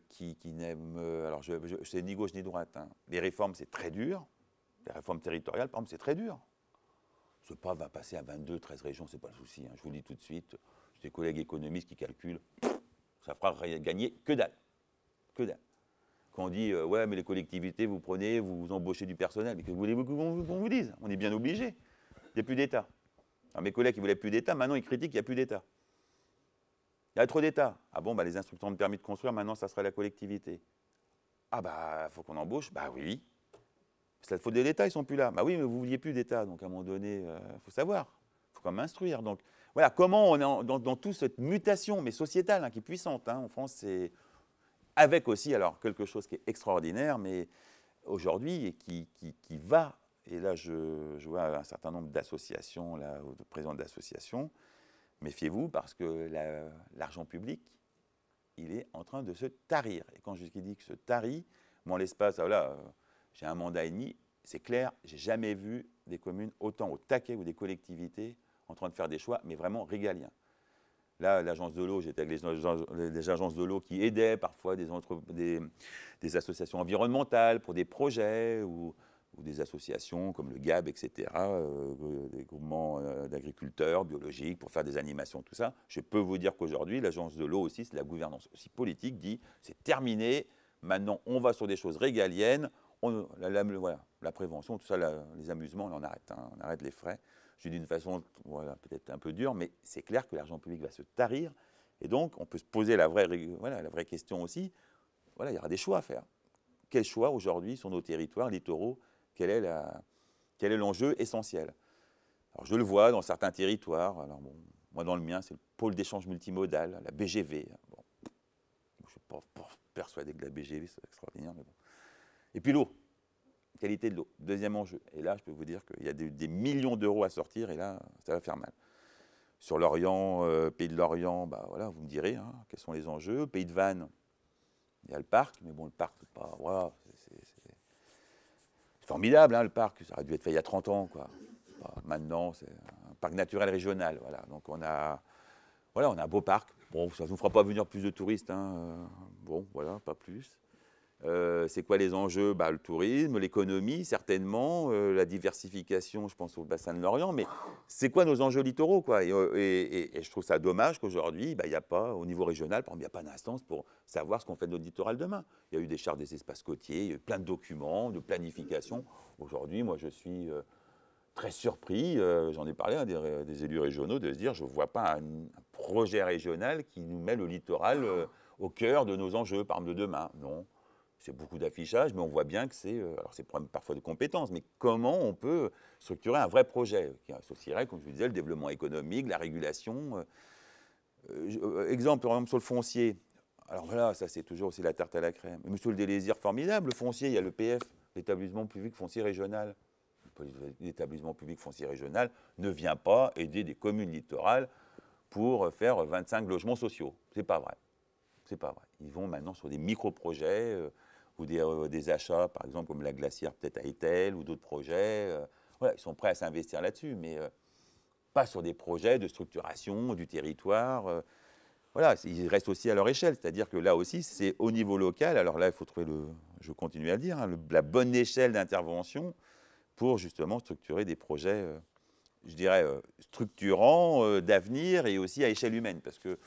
qui n'aime... alors, c'est ni gauche ni droite. Les réformes, c'est très dur. Les réformes territoriales, par exemple, c'est très dur. Ce pas va passer à 22, 13 régions, ce n'est pas le souci. Je vous le dis tout de suite. J'ai des collègues économistes qui calculent. Ça fera gagner que dalle. Que dalle. Quand on dit, ouais, mais les collectivités, vous prenez, vous embauchez du personnel. Mais que voulez-vous qu'on vous dise? On est bien obligé. Il n'y a plus d'État. Alors, mes collègues qui ne voulaient plus d'État, maintenant, ils critiquent qu'il n'y a plus d'État. Il y a trop d'État. Ah bon, bah, les instructeurs de permis de construire, maintenant, ça serait la collectivité. Ah bah, il faut qu'on embauche. Bah oui. C'est la faute de l'État, ils ne sont plus là. Bah oui, mais vous ne vouliez plus d'État. Donc, à un moment donné, il faut savoir. Il faut quand même instruire. Donc, voilà, comment on est dans toute cette mutation, mais sociétale, qui est puissante. En France, c'est... Avec aussi, alors, quelque chose qui est extraordinaire, mais aujourd'hui, et qui va... Et là, je vois un certain nombre d'associations, là, de présidents d'associations. Méfiez-vous, parce que l'argent public, il est en train de se tarir. Et quand je dis que se tarit, moi, en l'espace, voilà, j'ai un mandat et demi, c'est clair, j'ai jamais vu des communes autant au taquet ou des collectivités en train de faire des choix, mais vraiment régaliens. Là, l'agence de l'eau, j'étais avec les agences de l'eau qui aidaient parfois des associations environnementales pour des projets ou des associations comme le GAB, etc., des groupements d'agriculteurs biologiques pour faire des animations, tout ça. Je peux vous dire qu'aujourd'hui, l'agence de l'eau aussi, c'est la gouvernance aussi politique, dit c'est terminé, maintenant on va sur des choses régaliennes, voilà, la prévention, tout ça, les amusements, on arrête, on arrête les frais. Je dis d'une façon voilà, peut-être un peu dure, mais c'est clair que l'argent public va se tarir, et donc on peut se poser la vraie question aussi, voilà, il y aura des choix à faire. Quel choix aujourd'hui sur nos territoires littoraux? Quel est l'enjeu essentiel? Alors, je le vois dans certains territoires. Alors, bon, moi, dans le mien, c'est le pôle d'échange multimodal, la BGV. Bon, je ne suis pas persuadé que la BGV soit extraordinaire, mais bon. Et puis l'eau, qualité de l'eau, deuxième enjeu. Et là, je peux vous dire qu'il y a des millions d'euros à sortir, et là, ça va faire mal. Sur l'Orient, pays de l'Orient, bah, voilà, vous me direz quels sont les enjeux. Pays de Vannes, il y a le parc, mais bon, le parc, c'est pas... Voilà, c'est formidable, le parc, ça aurait dû être fait il y a 30 ans, quoi. Maintenant, c'est un parc naturel régional, voilà. Donc on a un beau parc. Bon, ça ne nous fera pas venir plus de touristes, bon, voilà, pas plus. C'est quoi les enjeux? Le tourisme, l'économie, certainement, la diversification, je pense au bassin de l'Orient, mais c'est quoi nos enjeux littoraux, quoi? Et je trouve ça dommage qu'aujourd'hui, il n'y a pas, au niveau régional, par exemple, il n'y a pas d'instance pour savoir ce qu'on fait de notre littoral demain. Il y a eu des chartes des espaces côtiers, il y a eu plein de documents, de planification. Aujourd'hui, moi, je suis très surpris, j'en ai parlé à des élus régionaux, de se dire, je ne vois pas un projet régional qui nous met le littoral au cœur de nos enjeux, par exemple, de demain. Non. C'est beaucoup d'affichage, mais on voit bien que c'est, alors c'est parfois de compétences, mais comment on peut structurer un vrai projet qui associerait, comme je vous disais, le développement économique, la régulation. Exemple, par exemple, sur le foncier. Alors voilà, ça c'est toujours aussi la tarte à la crème. Monsieur le Délésir, formidable, le foncier, il y a l'EPF, l'établissement public foncier régional. L'établissement public foncier régional ne vient pas aider des communes littorales pour faire 25 logements sociaux. C'est pas vrai. C'est pas vrai. Ils vont maintenant sur des micro-projets ou des achats, par exemple, comme la glacière peut-être à Etel ou d'autres projets. Voilà, ils sont prêts à s'investir là-dessus, mais pas sur des projets de structuration du territoire. Voilà, ils restent aussi à leur échelle. C'est-à-dire que là aussi, c'est au niveau local. Alors là, il faut trouver, je continue à le dire, la bonne échelle d'intervention pour justement structurer des projets, je dirais, structurants, d'avenir et aussi à échelle humaine. Parce que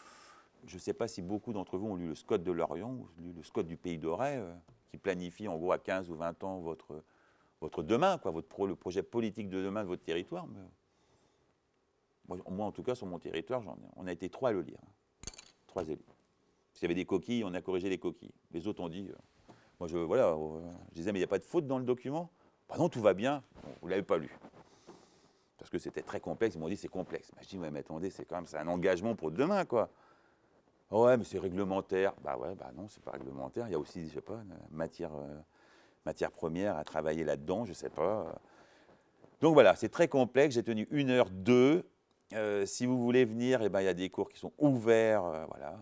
je ne sais pas si beaucoup d'entre vous ont lu le SCOT de Lorient ou lu le SCOT du Pays d'Auray, qui planifie en gros à 15 ou 20 ans votre demain, quoi, le projet politique de demain de votre territoire. Mais moi, en tout cas, sur mon territoire, on a été 3 à le lire. 3 élus. S'il y avait des coquilles, on a corrigé les coquilles. Les autres ont dit, moi, je disais, mais il n'y a pas de faute dans le document? Non, tout va bien. Bon, vous ne l'avez pas lu. Parce que c'était très complexe. Ils m'ont dit, c'est complexe. Je dis, ouais, mais attendez, c'est un engagement pour demain, quoi. Oh ouais, mais c'est réglementaire. Non, c'est pas réglementaire. Il y a aussi, je sais pas, matière première à travailler là-dedans, je sais pas. Donc voilà, c'est très complexe. J'ai tenu 1h02. Si vous voulez venir, il y a des cours qui sont ouverts, voilà,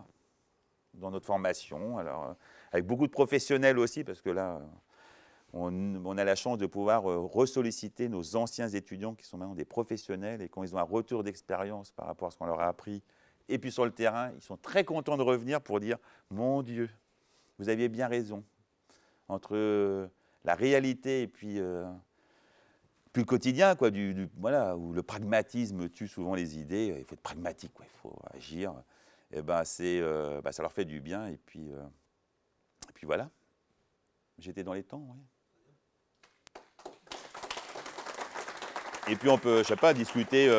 dans notre formation. Alors, avec beaucoup de professionnels aussi, parce que là, on a la chance de pouvoir ressolliciter nos anciens étudiants qui sont maintenant des professionnels et quand ils ont un retour d'expérience par rapport à ce qu'on leur a appris. Et puis sur le terrain, ils sont très contents de revenir pour dire « Mon Dieu, vous aviez bien raison. » Entre la réalité et puis le quotidien, quoi, voilà, où le pragmatisme tue souvent les idées. Il faut être pragmatique, quoi, il faut agir. Et ça leur fait du bien. Et puis voilà. J'étais dans les temps, oui. Et puis on peut, je sais pas, discuter...